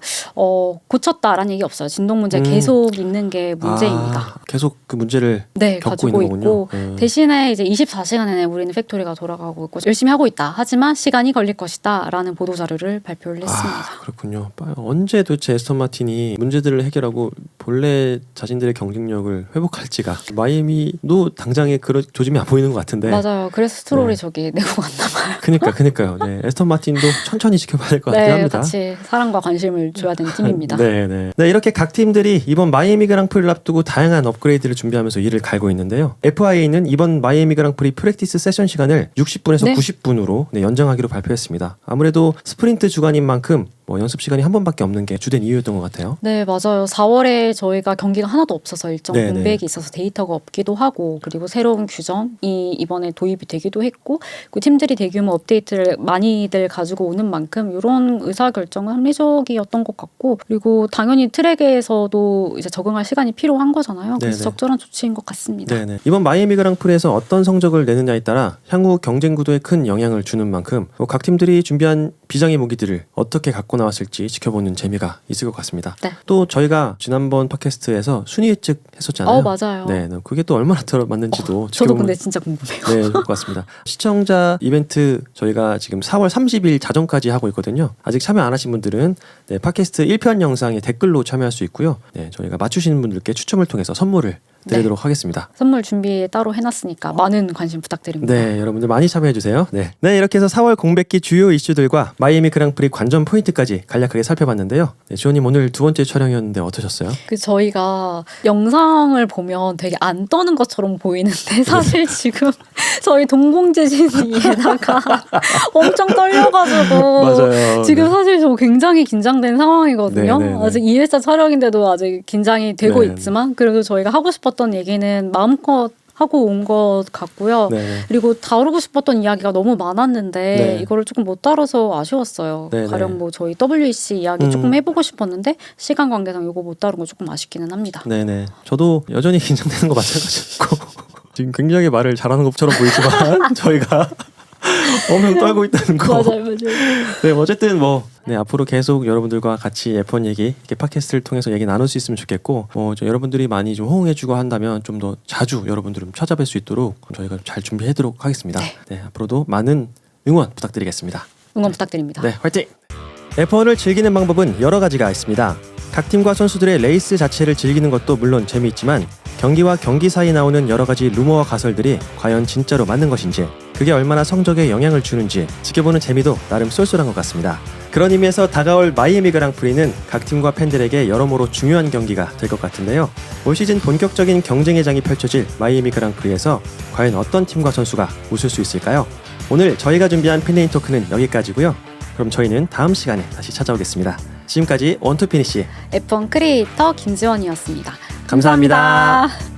고쳤다라는 얘기 없어요. 진동 문제 계속 있는 게 문제입니다. 아, 계속 그 문제를 네, 겪고 가지고 있는 거군요. 있고 대신에 이제 24시간 내내 우리는 팩토리가 돌아가고 있고 열심히 하고 있다. 하지만 시간이 걸릴 것이다 라는 보도자료를 발표를 했습니다. 그렇군요. 언제 도대체 에스턴 마틴이 문제들을 해결하고 본래 자신들의 경쟁력을 회복할지가 마이애미도 당장에 그런 조짐이 안 보이는 것 같은데. 맞아요. 그래서 스트롤이 네. 저기 내고 갔나 봐요. 그러니까요. 네, 에스턴 마틴도 천천히 지켜봐야 될 것 같긴 합니다. 같이 사랑과 관심을 줘야 되는 팀입니다. 네, 이렇게 각 팀들이 이번 마이애미 그랑프리를 앞두고 다양한 업그레이드를 준비하면서 이를 갈고 있는데요. FIA는 이번 마이애미 그랑프리 프랙티스 세션 시간을 60분에서 네. 90분으로 연장하기로 발표했습니다. 아무래도 스프린트 주간인 만큼 연습 시간이 한 번밖에 없는 게 주된 이유였던 것 같아요. 네, 맞아요. 4월에 저희가 경기가 하나도 없어서 일정 네네. 공백이 있어서 데이터가 없기도 하고, 그리고 새로운 규정이 이번에 도입이 되기도 했고, 그 팀들이 대규모 업데이트를 많이들 가지고 오는 만큼 이런 의사결정은 합리적이었던 것 같고, 그리고 당연히 트랙에서도 이제 적응할 시간이 필요한 거잖아요. 그래서 네네. 적절한 조치인 것 같습니다. 네네. 이번 마이애미 그랑프리에서 어떤 성적을 내느냐에 따라 향후 경쟁 구도에 큰 영향을 주는 만큼 각 팀들이 준비한 비장의 무기들을 어떻게 갖고 나왔을지 지켜보는 재미가 있을 것 같습니다. 네. 또 저희가 지난번 팟캐스트에서 순위 예측 했었잖아요. 맞아요. 네, 그게 또 얼마나 들어맞는지도 저도 지켜보면 근데 진짜 궁금해요. 네, 좋을 것 같습니다. 시청자 이벤트 저희가 지금 4월 30일 자정까지 하고 있거든요. 아직 참여 안 하신 분들은 팟캐스트 1편 영상에 댓글로 참여할 수 있고요. 네, 저희가 맞추시는 분들께 추첨을 통해서 선물을 드리도록 하겠습니다. 선물 준비 따로 해놨으니까 많은 관심 부탁드립니다. 네, 여러분들 많이 참여해주세요. 네, 이렇게 해서 4월 공백기 주요 이슈들과 마이애미 그랑프리 관전 포인트까지 간략하게 살펴봤는데요. 네, 주호님 오늘 두 번째 촬영이었는데 어떠셨어요? 저희가 영상을 보면 되게 안 떠는 것처럼 보이는데 사실 지금 저희 동공지진에다가 엄청 떨려가지고 맞아요. 지금 네. 사실 저 굉장히 긴장된 상황이거든요. 네. 아직 2회차 촬영인데도 아직 긴장이 되고 네. 있지만 그래도 저희가 하고 싶었던 얘기는 마음껏 하고 온 것 같고요. 네. 그리고 다루고 싶었던 이야기가 너무 많았는데 네. 이거를 조금 못 다뤄서 아쉬웠어요. 네. 가령 저희 WEC 이야기 조금 해보고 싶었는데 시간 관계상 이거 못 다룬 거 조금 아쉽기는 합니다. 네네. 저도 여전히 긴장되는 거 마찬가지고 지금 굉장히 말을 잘하는 것처럼 보이지만 저희가 엄청 떨고 있다는 거. 맞아요. 네, 어쨌든 앞으로 계속 여러분들과 같이 F1 얘기, 이렇게 팟캐스트를 통해서 얘기 나눌 수 있으면 좋겠고, 여러분들이 많이 좀 호응해주고 한다면 좀 더 자주 여러분들을 찾아뵐 수 있도록 저희가 잘 준비하도록 하겠습니다. 네, 앞으로도 많은 응원 부탁드리겠습니다. 응원 부탁드립니다. 네, 화이팅! F1을 즐기는 방법은 여러 가지가 있습니다. 각 팀과 선수들의 레이스 자체를 즐기는 것도 물론 재미있지만 경기와 경기 사이 나오는 여러 가지 루머와 가설들이 과연 진짜로 맞는 것인지, 그게 얼마나 성적에 영향을 주는지 지켜보는 재미도 나름 쏠쏠한 것 같습니다. 그런 의미에서 다가올 마이애미 그랑프리는 각 팀과 팬들에게 여러모로 중요한 경기가 될 것 같은데요. 올 시즌 본격적인 경쟁의 장이 펼쳐질 마이애미 그랑프리에서 과연 어떤 팀과 선수가 웃을 수 있을까요? 오늘 저희가 준비한 팬레인 토크는 여기까지고요. 그럼 저희는 다음 시간에 다시 찾아오겠습니다. 지금까지 원투피니시 F1 크리에이터 김지원이었습니다. 감사합니다. 감사합니다.